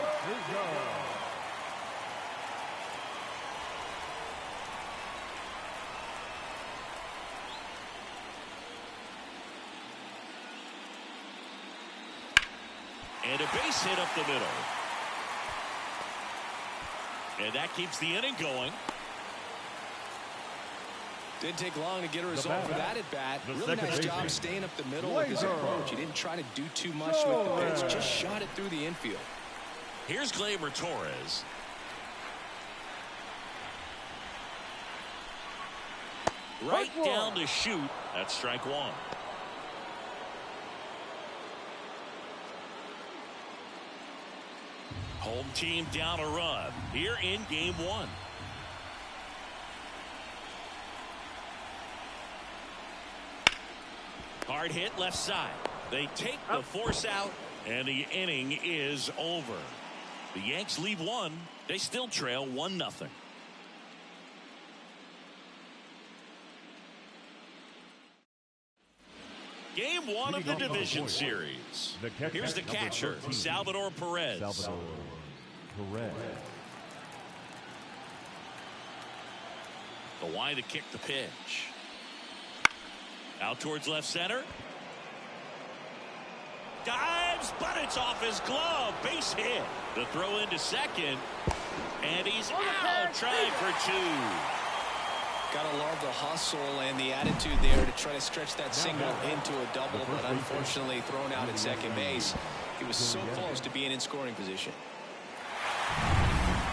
And a base hit up the middle. And that keeps the inning going. Didn't take long to get a result for that at bat. Really nice job staying up the middle with his approach. He didn't try to do too much with the pitch, just shot it through the infield. Here's Gleyber Torres. Right down to shoot. That's strike 1. Home team down a run here in game 1. Hard hit left side. They take the force out, and the inning is over. The Yanks lead 1. They still trail 1-0. Game 1 of the division series. Here's the catcher, Salvador Perez. The line to kick the pitch. Out towards left center. Dives, but it's off his glove. Base hit. The throw into second. And he's out, trying for 2. Gotta love the hustle and the attitude there to try to stretch that single into a double, but unfortunately thrown out at second base. He was so close to being in scoring position.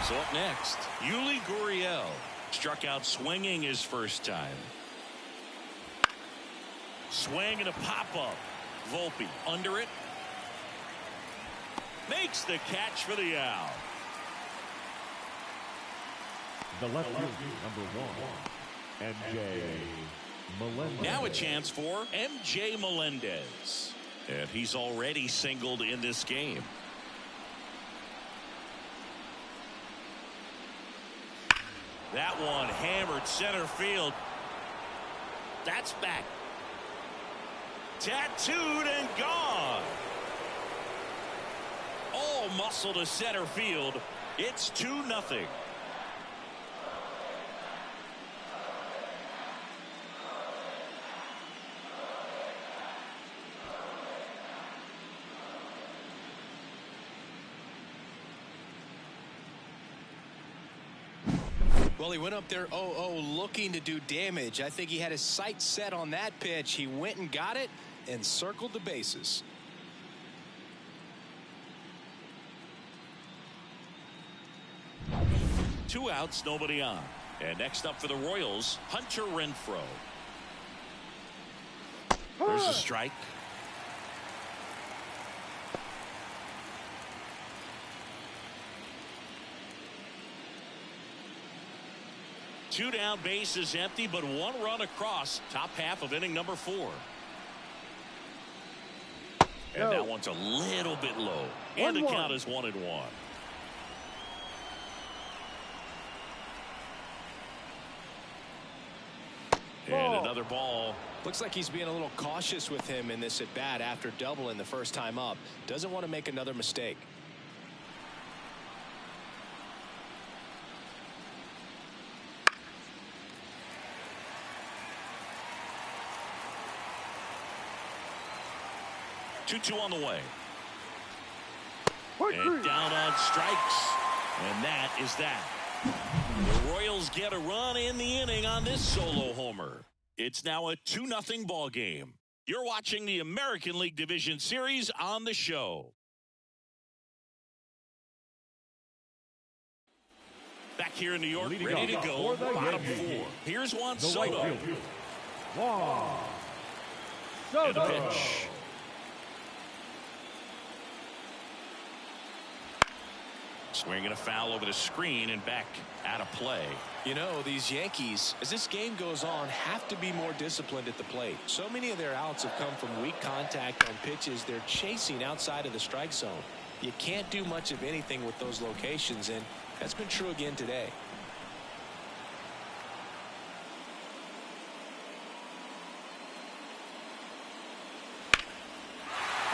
So up next, Yuli Gurriel struck out swinging his first time. Swing and a pop-up. Volpe under it. Makes the catch for the out. The left fielder, number 1, MJ Melendez. Now a chance for MJ Melendez. And he's already singled in this game. That one hammered center field. That's back. Tattooed and gone. All muscle to center field. It's 2-0. Well, he went up there 0-0 looking to do damage. I think he had his sights set on that pitch. He went and got it and circled the bases. Two outs, nobody on. And next up for the Royals, Hunter Renfroe. There's a strike. Two down, bases empty, but 1 run across. Top half of inning number 4. And that one's a little bit low. And the count is 1-1. And another ball. Looks like he's being a little cautious with him in this at bat after doubling the first time up. Doesn't want to make another mistake. Two on the way. And down on strikes. And that is that. The Royals get a run in the inning on this solo homer. It's now a 2-0 ball game. You're watching the American League Division Series on the show. Back here in New York, ready to go. Bottom four. Here's Juan Soto. And the pitch. Swinging a foul over the screen and back out of play. You know, these Yankees, as this game goes on, have to be more disciplined at the plate. So many of their outs have come from weak contact on pitches they're chasing outside of the strike zone. You can't do much of anything with those locations, and that's been true again today.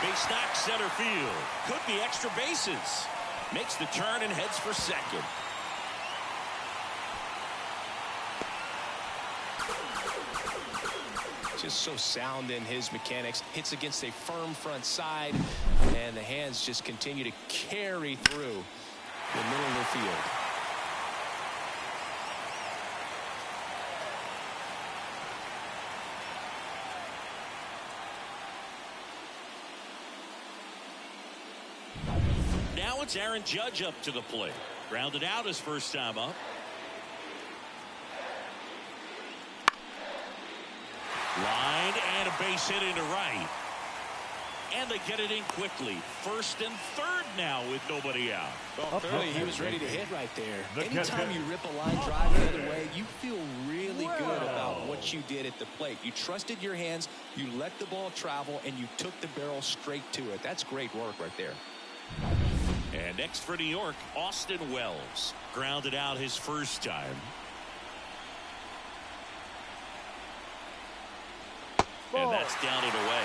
Base knock center field. Could be extra bases. Makes the turn and heads for second. Just so sound in his mechanics. Hits against a firm front side, and the hands just continue to carry through the middle of the field. Now it's Aaron Judge up to the plate. Grounded out his first time up. Line and a base hit into right. And they get it in quickly. First and third now with nobody out. Well, clearly he was ready to hit right there. Anytime you rip a line drive the other way, you feel really good about what you did at the plate. You trusted your hands, you let the ball travel, and you took the barrel straight to it. That's great work right there. And next for New York, Austin Wells. Grounded out his first time. And that's down and away.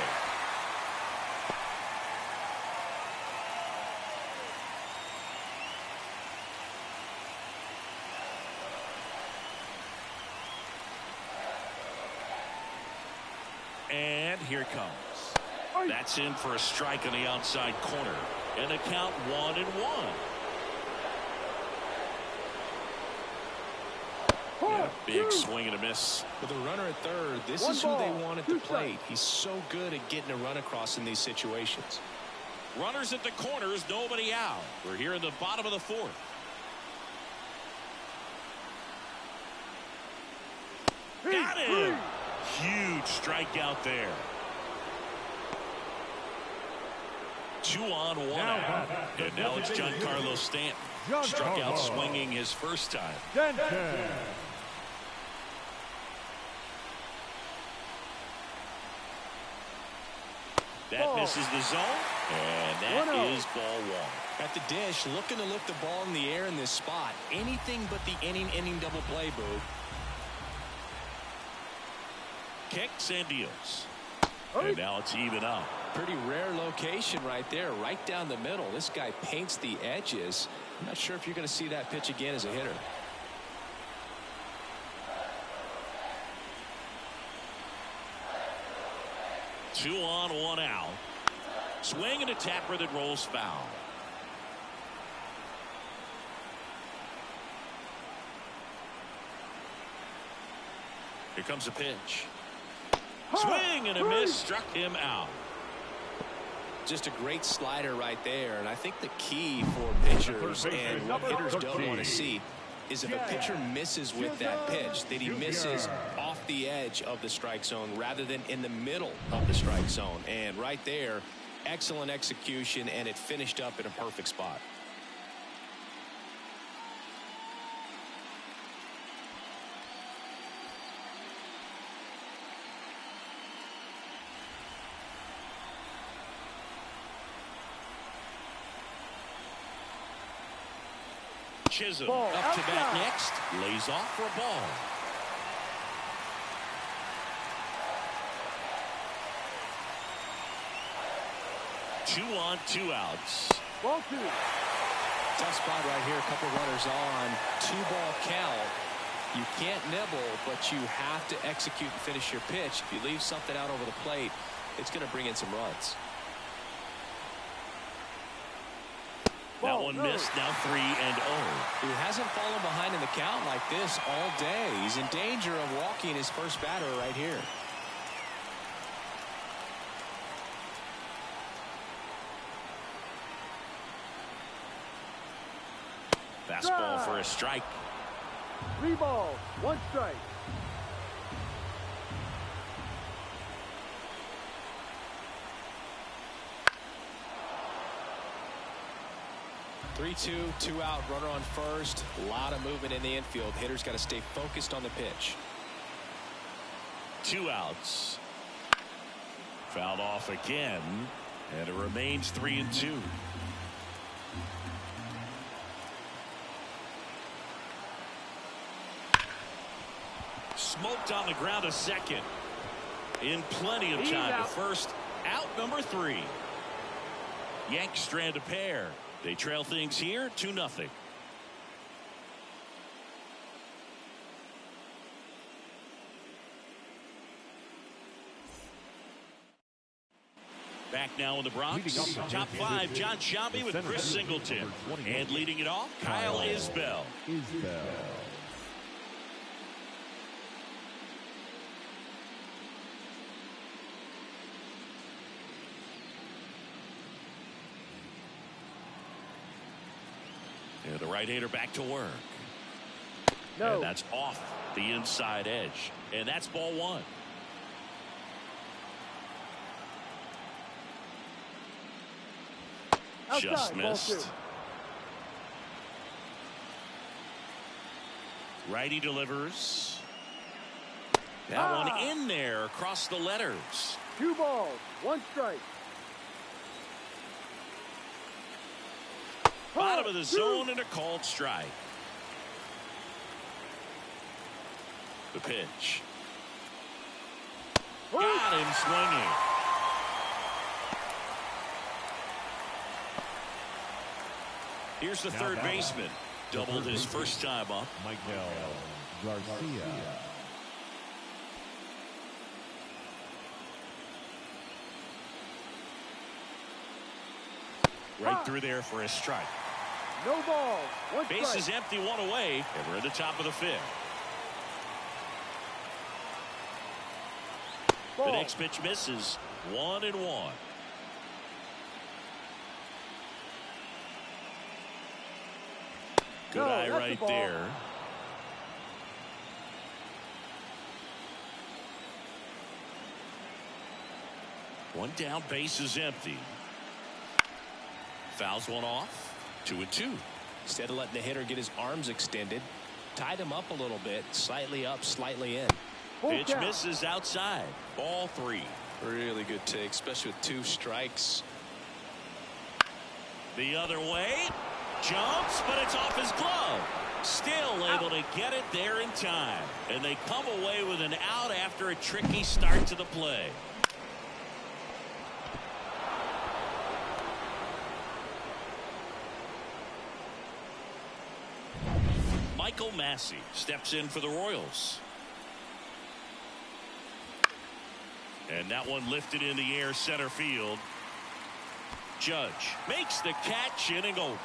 And here comes. That's in for a strike on the outside corner. And a count 1-1. Yeah, big swing and a miss. With a runner at third, this is who they want at the plate. He's so good at getting a run across in these situations. Runners at the corners, nobody out. We're here in the bottom of the fourth. Got him! Huge strikeout there. 2 on, 1 out. And now it's Giancarlo Stanton. Struck out swinging his first time. That misses the zone, and that is ball 1. At the dish, looking to lift the ball in the air in this spot. Anything but the inning double play, Boo. Kicks and deals. And now it's even up. Pretty rare location right there, right down the middle. This guy paints the edges. I'm not sure if you're going to see that pitch again as a hitter. Two on, 1 out. Swing and a tapper that rolls foul. Here comes a pitch. Swing and a miss, struck him out. Just a great slider right there, and I think the key for pitchers and what hitters don't want to see is if a pitcher misses with that pitch, that he misses off the edge of the strike zone rather than in the middle of the strike zone. And right there, excellent execution, and it finished up in a perfect spot. Chisholm up to bat next. Lays off for a ball. Two on, 2 outs. Ball 2. Tough spot right here. A couple runners on. 2-ball count. You can't nibble, but you have to execute and finish your pitch. If you leave something out over the plate, it's going to bring in some runs. That one missed, now 3-0. He hasn't fallen behind in the count like this all day. He's in danger of walking his first batter right here. Fastball for a strike. 3 balls, 1 strike. Three-two, 2 out, runner on first. A lot of movement in the infield. Hitter's got to stay focused on the pitch. 2 outs. Fouled off again, and it remains 3-2. Smoked on the ground to second. In plenty of time to first. Out number 3. Yanks strand a pair. They trail things here 2-0. Back now in the Bronx. Top 5, John Shambi with Chris Singleton. And leading it off, Kyle Isbell. And the right-hander back to work. No. And that's off the inside edge. And that's ball 1. Outside, Just ball missed. 2. Righty delivers. That one in there across the letters. 2 balls, 1 strike. Bottom of the zone and a called strike. The pitch. Got him swinging. Here's the third baseman. Doubled his first time up. Miguel Garcia. Right through there for a strike. No balls, 1 strike. Bases empty, 1 away, and we're at the top of the 5th. Ball. The next pitch misses. 1-1. Good eye that's right the ball. there. One down, base is empty. Fouls one off. 2-2. Instead of letting the hitter get his arms extended, tied him up a little bit, slightly up, slightly in. Full Pitch count. misses outside. Ball 3. Really good take, especially with 2 strikes. The other way. Jumps, but it's off his glove. Still able to get it there in time. And they come away with an out after a tricky start to the play. Michael Massey steps in for the Royals. And that one lifted in the air center field. Judge makes the catch, inning over.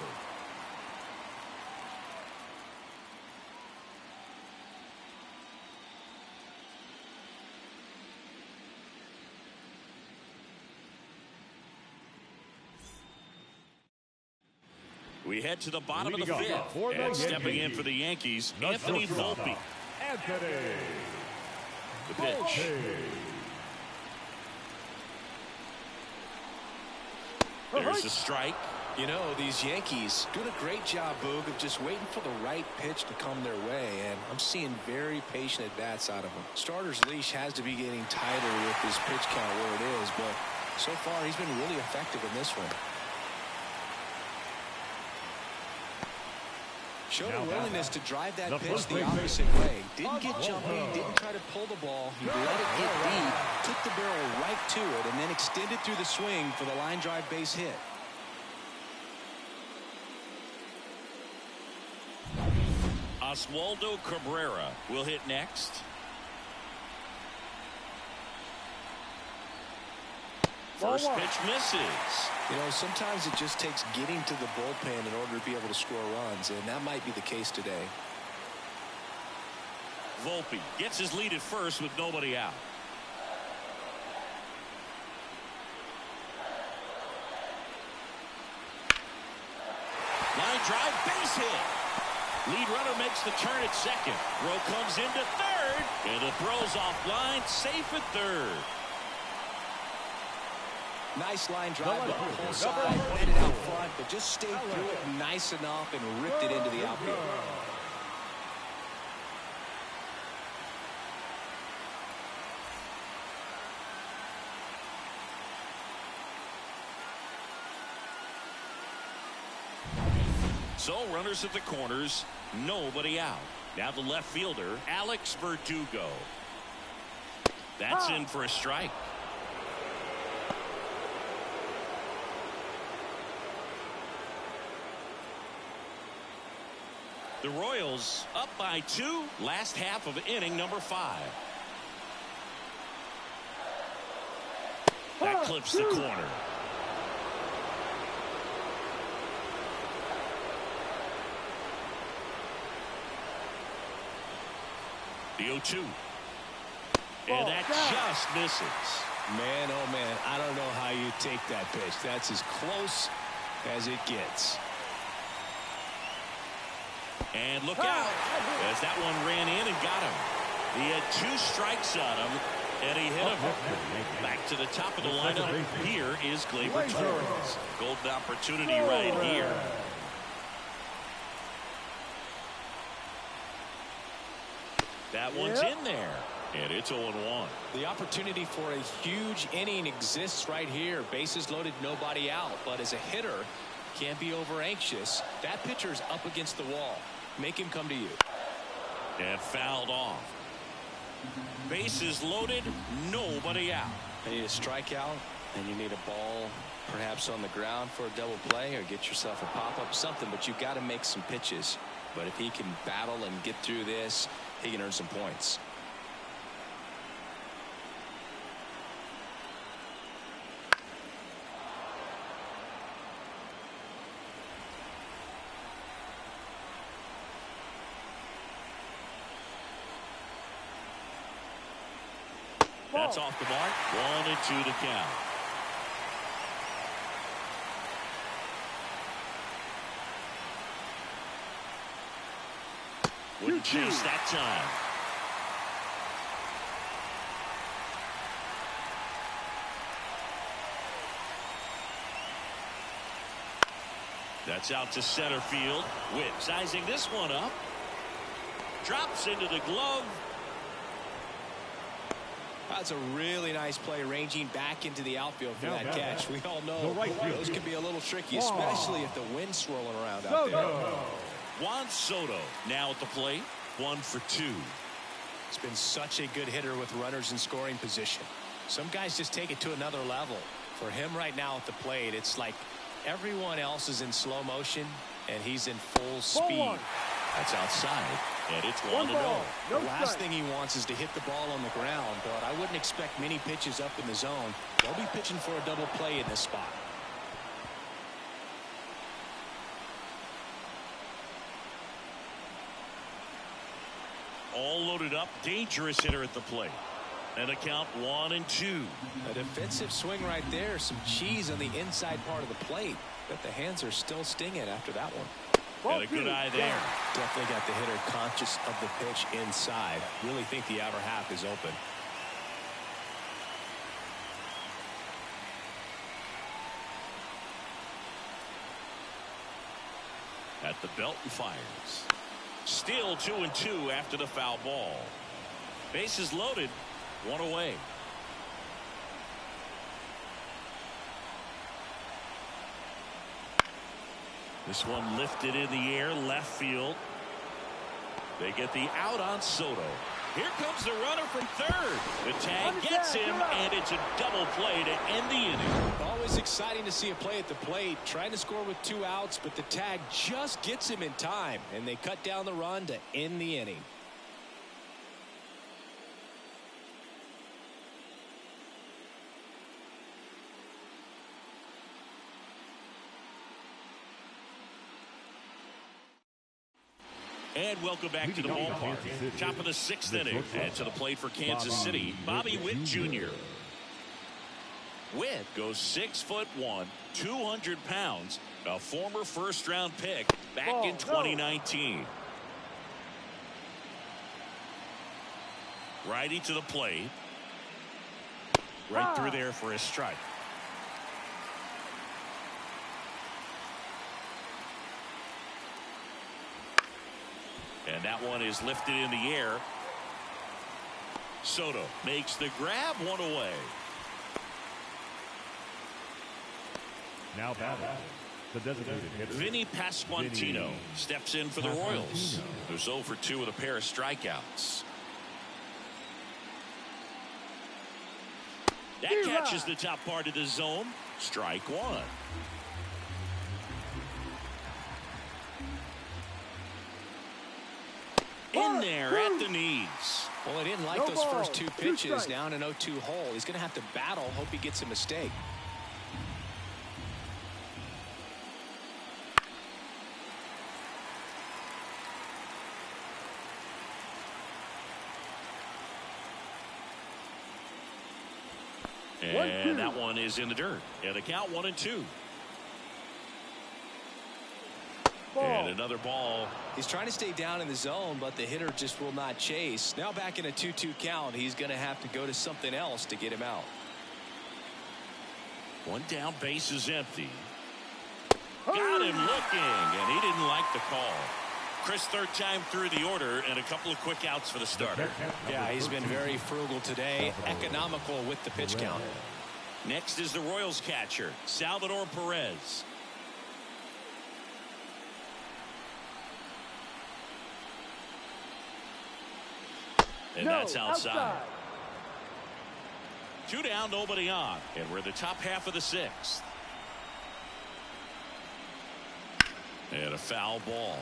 We head to the bottom of the 5th. And stepping in for the Yankees, Anthony Volpe. The pitch. There's the strike. You know, these Yankees doing a great job, Boog, of just waiting for the right pitch to come their way, and I'm seeing very patient at-bats out of them. Starter's leash has to be getting tighter with his pitch count where it is, but so far he's been really effective in this one. Showed a willingness to drive that pitch the opposite way. Didn't get jumpy, didn't try to pull the ball. He let it get deep, took the barrel right to it, and then extended through the swing for the line drive base hit. Oswaldo Cabrera will hit next. First pitch misses. You know, sometimes it just takes getting to the bullpen in order to be able to score runs, and that might be the case today. Volpe gets his lead at first with nobody out. Line drive, base hit. Lead runner makes the turn at second. Throw comes into third. And the throw's offline. Safe at third. Nice line drive, but pull side, hit it out front, but just stayed through it nice enough and ripped it into the outfield. So runners at the corners, nobody out. Now the left fielder, Alex Verdugo. That's in for a strike. The Royals up by 2, last half of inning number 5. That clips the corner. The 0-2. And that just misses. Man, oh man, I don't know how you take that pitch. That's as close as it gets. And look out, as that one ran in and got him. He had 2 strikes on him, and he hit him. Back to the top of the lineup. Here is Gleyber Torres. Golden opportunity right here. That one's in there, and it's 0-1. The opportunity for a huge inning exists right here. Bases loaded, nobody out. But as a hitter, can't be over anxious. That pitcher's up against the wall. Make him come to you. And fouled off. Bases loaded, nobody out. You need a strikeout, and you need a ball perhaps on the ground for a double play, or get yourself a pop-up, something, but you've got to make some pitches. But if he can battle and get through this, he can earn some points. That's off the mark. 1-2 to count. Wouldn't chase that time. That's out to center field. Witt sizing this one up. Drops into the glove. That's a really nice play, ranging back into the outfield for that catch. We all know those can be a little tricky, especially if the wind's swirling around out there. Juan Soto now at the plate. 1 for 2. He's been such a good hitter with runners in scoring position. Some guys just take it to another level. For him right now at the plate, it's like everyone else is in slow motion and he's in full speed. That's outside, and it's 1-0. The last thing he wants is to hit the ball on the ground, but I wouldn't expect many pitches up in the zone. They'll be pitching for a double play in this spot. All loaded up, dangerous hitter at the plate. And a count 1-2. A defensive swing right there. Some cheese on the inside part of the plate. But the hands are still stinging after that one. Got a good eye there. Definitely got the hitter conscious of the pitch inside. Really think the outer half is open. At the belt and fires. Still 2-2 after the foul ball. Bases loaded. 1 away. This one lifted in the air, left field. They get the out on Soto. Here comes the runner from third. The tag gets him, and it's a double play to end the inning. Always exciting to see a play at the plate. Trying to score with 2 outs, but the tag just gets him in time, and they cut down the run to end the inning. And welcome back to the ballpark. Top of the 6th inning. And to the plate for Kansas City, Bobby Witt Jr. Witt goes 6'1", 200 pounds, a former first-round pick back in 2019. Righty to the plate. Right through there for a strike. And that one is lifted in the air. Soto makes the grab, one away. Now batting, the designated hitter. Vinny Pasquantino steps in for the Royals. They're 0 for 2 with a pair of strikeouts. That catches the top part of the zone. Strike one. In there at the knees. Well, he didn't like those first 2 pitches down an 0-2 hole. He's going to have to battle. Hope he gets a mistake. And that one is in the dirt. And the count 1-2. And another ball. He's trying to stay down in the zone, but the hitter just will not chase. Now back in a 2-2 count, he's going to have to go to something else to get him out. One down, base is empty. Got him looking, and he didn't like the call. Chris, third time through the order, and a couple of quick outs for the starter. Yeah, he's been very frugal today, economical with the pitch count. Next is the Royals catcher, Salvador Perez. And that's outside. 2 down, nobody on. And we're in the top half of the 6th. And a foul ball.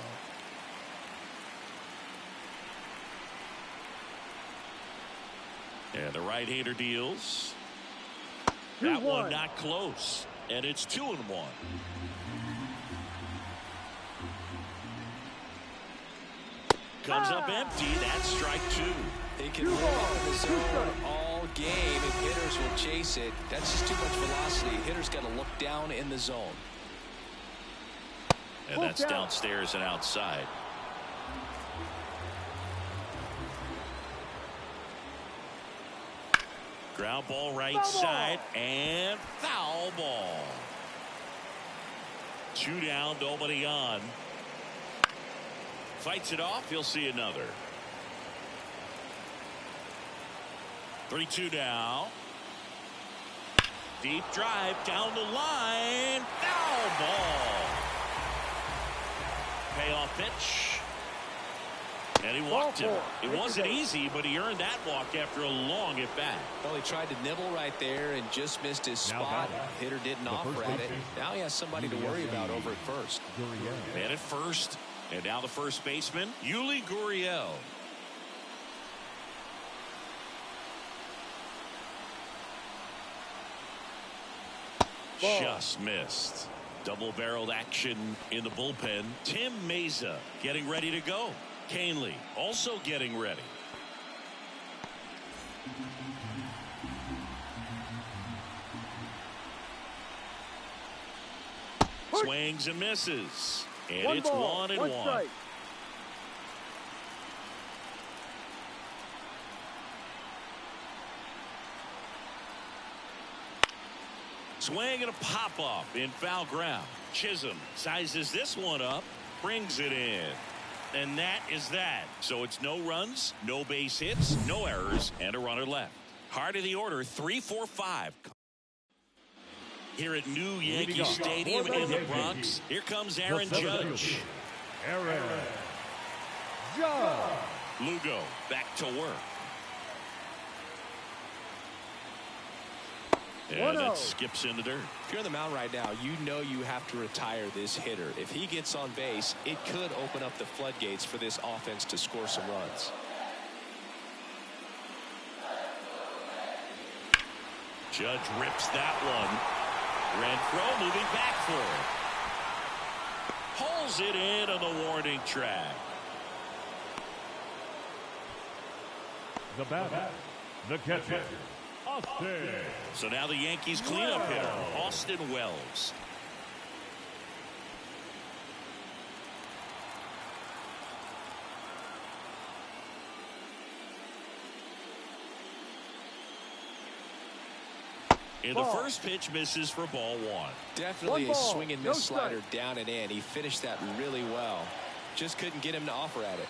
And the right-hander deals. That one not close. And it's 2-1. Comes up empty. That's strike 2. He can live in the zone all game if hitters will chase it. That's just too much velocity. Hitters got to look down in the zone. And that's downstairs and outside. Ground ball right side and foul ball. 2 down, nobody on. Fights it off. He'll see another. 3-2 now. Deep drive down the line. Foul ball. Payoff pitch. And he walked him. It wasn't easy, but he earned that walk after a long at bat. Well, he tried to nibble right there and just missed his spot. Hitter didn't offer at it. Now he has somebody to worry about over at first. Man at first. And now the first baseman, Yuli Gurriel. Just missed. Double-barreled action in the bullpen. Tim Meza getting ready to go. Canely also getting ready. Swings and misses. And it's 1-1. Swing and a pop-off in foul ground. Chisholm sizes this one up, brings it in. And that is that. So it's no runs, no base hits, no errors, and a runner left. Heart of the order, 3-4-5. Here at New Yankee Stadium in the Bronx, here comes Aaron Judge. Aaron Judge. Lugo back to work. And that skips in the dirt. If you're on the mound right now, you know you have to retire this hitter. If he gets on base, it could open up the floodgates for this offense to score some runs. Judge rips that one. Renfroe moving back for it. Pulls it in on the warning track. the batter, the catcher, Austin. So now the Yankees cleanup hitter, Austin Wells. And the first pitch misses for ball one. Definitely a swing and miss slider down and in. He finished that really well. Just couldn't get him to offer at it.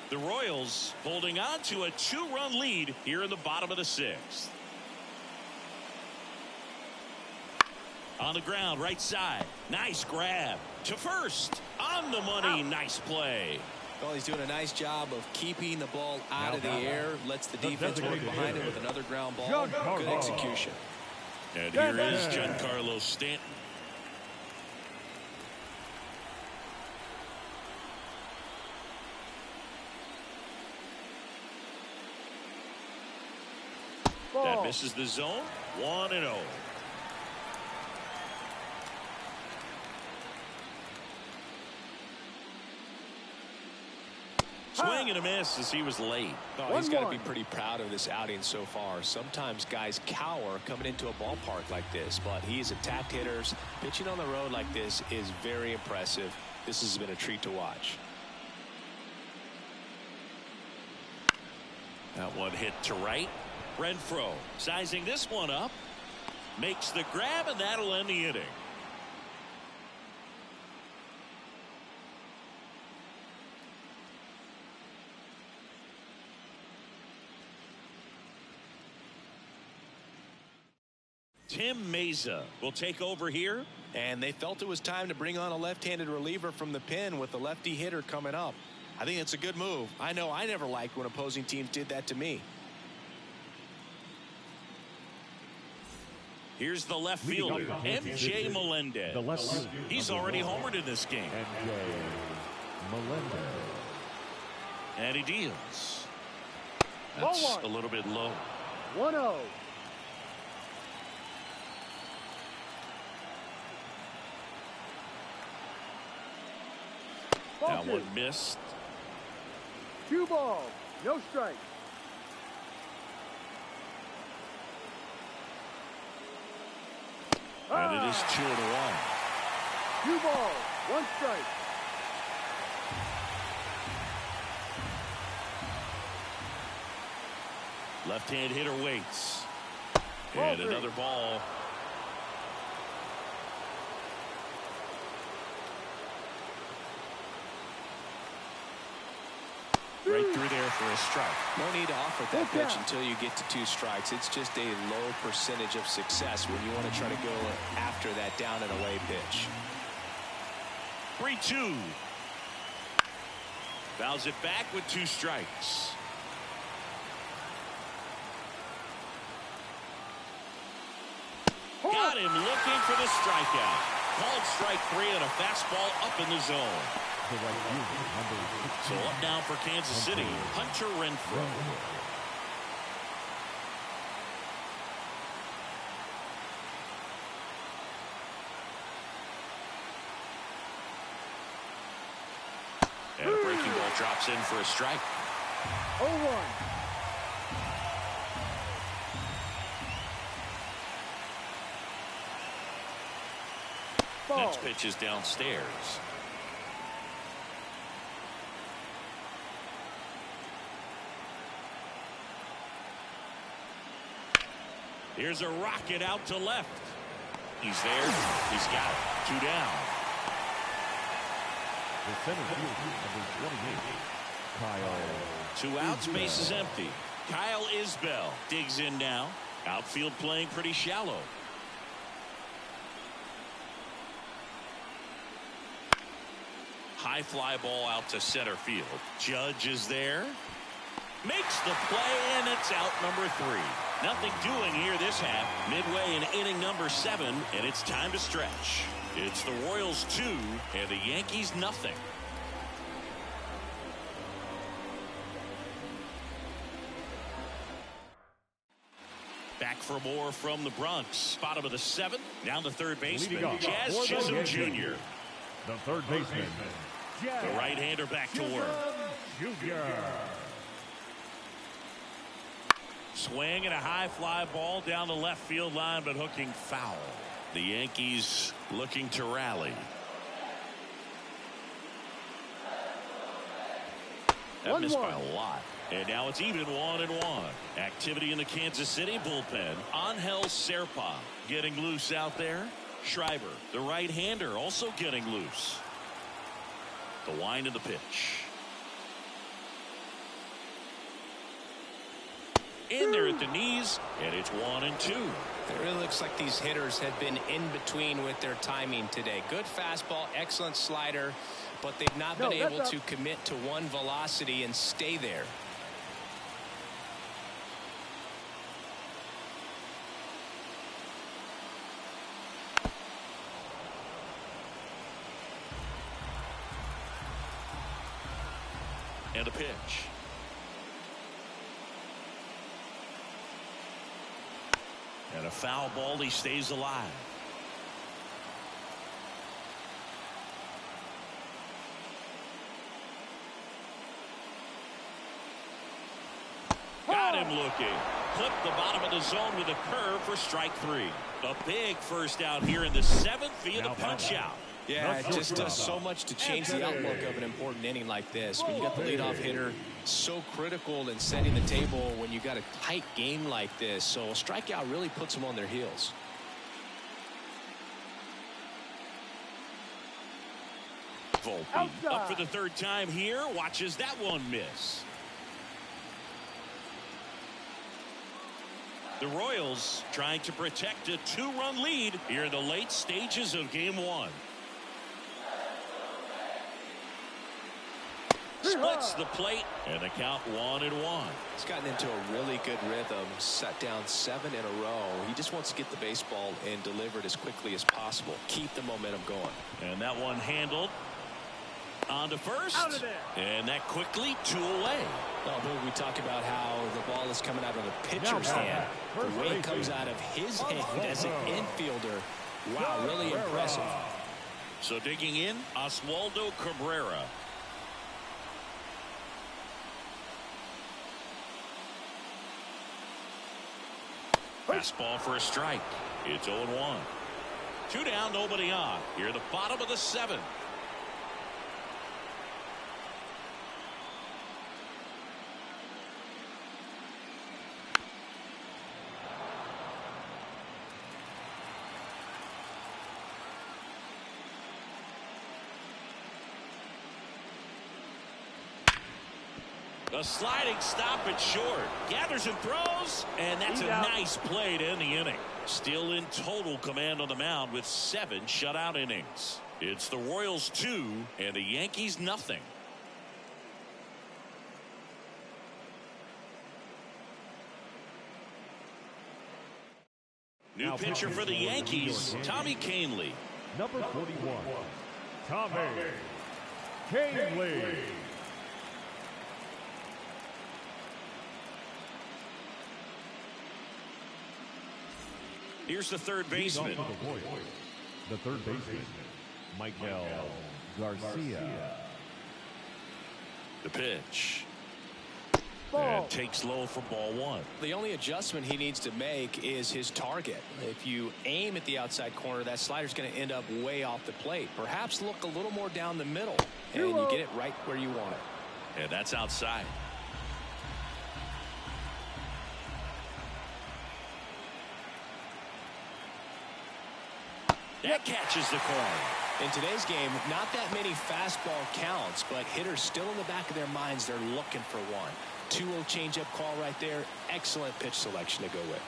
The Royals holding on to a 2-run lead here in the bottom of the 6th. On the ground, right side. Nice grab to first. On the money. Nice play. Well, he's doing a nice job of keeping the ball out of the air. Lets the defense work behind him with another ground ball. Good execution. And here is Giancarlo Stanton. That misses the zone. 1-0. Swing and a miss as he was late. Oh, he's got to be pretty proud of this outing so far. Sometimes guys cower coming into a ballpark like this, but he's attacked hitters. Pitching on the road like this is very impressive. This has been a treat to watch. That one hit to right. Renfroe sizing this one up. Makes the grab, and that'll end the inning. Tim Meza will take over here. And they felt it was time to bring on a left-handed reliever from the pen with the lefty hitter coming up. I think it's a good move. I know I never liked when opposing teams did that to me. Here's the left fielder, MJ Melendez. He's already homered in this game. MJ Melendez. And he deals. That's a little bit low. 1-0. That one missed. 2 balls, no strikes. And it is 2-1. 2 balls, 1 strike. Left-hand hitter waits. And another ball. Right through there for a strike. No need to offer that pitch until you get to 2 strikes. It's just a low percentage of success when you want to try to go after that down and away pitch. 3-2. Fouls it back with 2 strikes. Got him looking for the strikeout. Called strike 3 and a fastball up in the zone. So up now for Kansas City, Hunter Renfroe. And a breaking ball drops in for a strike. 0-1. Next pitch is downstairs. Here's a rocket out to left. He's there. He's got it. 2 down. The center fielder, number 28, Kyle. 2 outs, base is empty. Kyle Isbell digs in now. Outfield playing pretty shallow. High fly ball out to center field. Judge is there. Makes the play, and it's out number 3. Nothing doing here this half. Midway in inning number 7, and it's time to stretch. It's the Royals 2 and the Yankees nothing. Back for more from the Bronx. Bottom of the 7th. Down to third baseman, Jazz Chisholm Jr. The third baseman, The right-hander back to work. Jr. Swing and a high fly ball down the left field line, but hooking foul. The Yankees looking to rally. That missed by a lot. And now it's even 1-1. Activity in the Kansas City bullpen. Angel Serpa getting loose out there. Schreiber, the right-hander, also getting loose. The wind of the pitch. In there at the knees, and it's 1-2. It really looks like these hitters have been in between with their timing today. Good fastball, excellent slider, but they've not been able to commit to one velocity and stay there. And a pitch. And a foul ball. He stays alive. Got him looking. Clipped the bottom of the zone with a curve for strike 3. A big first out here in the 7th via the punch out. Yeah, it just does so much to change the outlook of an important inning like this. When you got the leadoff hitter, so critical in setting the table when you got a tight game like this. So a strikeout really puts them on their heels. Volpe up for the 3rd time here. Watches that one miss. The Royals trying to protect a 2-run lead here in the late stages of game 1. Splits the plate, and the count 1-1. He's gotten into a really good rhythm, set down 7 in a row. He just wants to get the baseball and deliver it as quickly as possible. Keep the momentum going. And that one handled. On to first. Out of there. And that quickly 2 away. Well, Boog, we talk about how the ball is coming out of the pitcher's hand. The way it comes out of his hand as an infielder. Wow, really impressive. So digging in, Oswaldo Cabrera. Fastball for a strike. It's 0-1. 2 down, nobody on. Here at the bottom of the 7th. A sliding stop at short. Gathers and throws. And that's a nice play to end the inning. Still in total command on the mound with 7 shutout innings. It's the Royals 2 and the Yankees nothing. New pitcher for the Yankees, Tommy Kahnle. Number 41, Tommy Kahnle. Here's the third baseman. The third baseman, Michael Garcia. The pitch. Ball. And takes low for ball 1. The only adjustment he needs to make is his target. If you aim at the outside corner, that slider's going to end up way off the plate. Perhaps look a little more down the middle, and you get it right where you want it. And that's outside. That catches the corner. In today's game, not that many fastball counts, but hitters still in the back of their minds, they're looking for one. 2-0 changeup call right there. Excellent pitch selection to go with.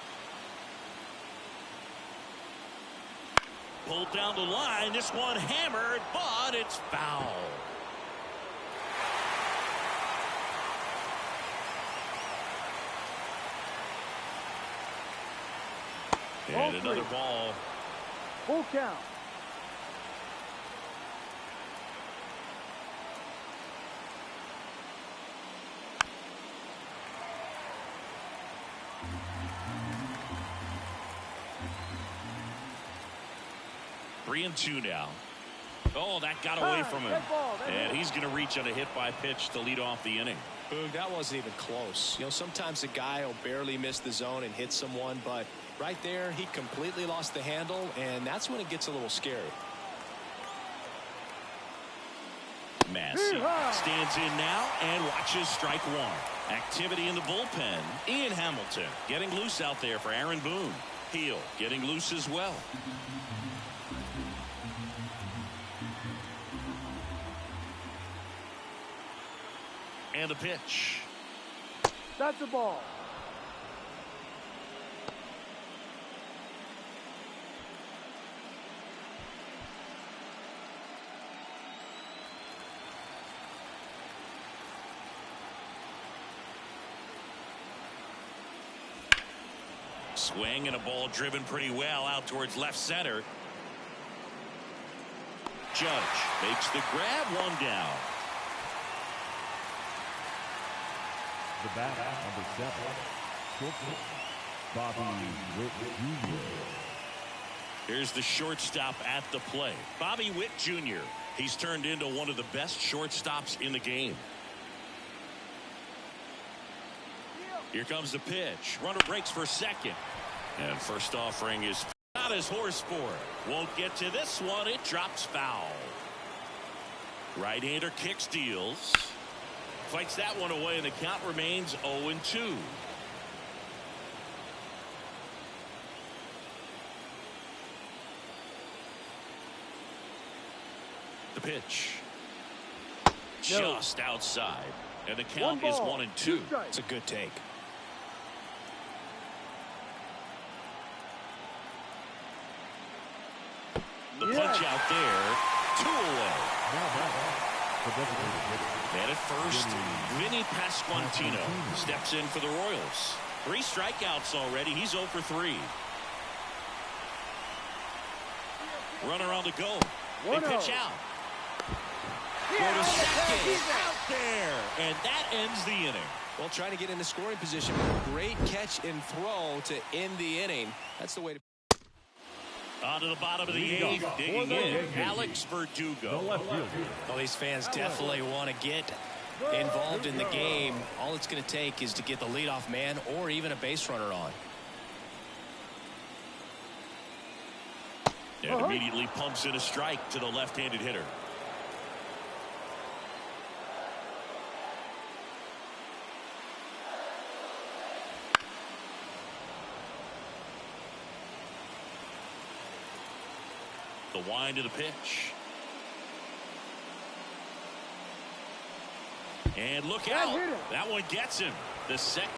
Pulled down the line. This one hammered, but it's foul. And another ball. Full count. Three and 2 now. Oh, that got away from him. And he's going to reach on a hit-by pitch to lead off the inning. Boog, that wasn't even close. You know, sometimes a guy will barely miss the zone and hit someone, but right there, he completely lost the handle, and that's when it gets a little scary. Massey stands in now and watches strike one. Activity in the bullpen. Ian Hamilton getting loose out there for Aaron Boone. Heel getting loose as well. And a pitch. That's a ball. Swing and a ball driven pretty well out towards left center. Judge makes the grab, one down. The bat, number 7, shortstop, Bobby Witt Jr. Here's the shortstop at the plate. Bobby Witt Jr. He's turned into one of the best shortstops in the game. Here comes the pitch. Runner breaks for second. And first offering is not his horse for it. Won't get to this one. It drops foul. Right-hander kick steals. Fights that one away, and the count remains 0-2. The pitch. Just outside. And the count is 1-2. It's a good take. The punch out there. 2 away. And at first, Vinny Pasquantino steps in for the Royals. 3 strikeouts already. He's 0 for 3. Runner on the go. They pitch out. Go to second. Out there. And that ends the inning. Well, trying to get in the scoring position. Great catch and throw to end the inning. That's the way to. On to the bottom of the 8th, digging in, Alex Verdugo. Well, these fans definitely want to get involved in the game. All it's going to take is to get the leadoff man or even a base runner on. And immediately pumps in a strike to the left-handed hitter. The wind of the pitch. And look out. That one gets him. The second.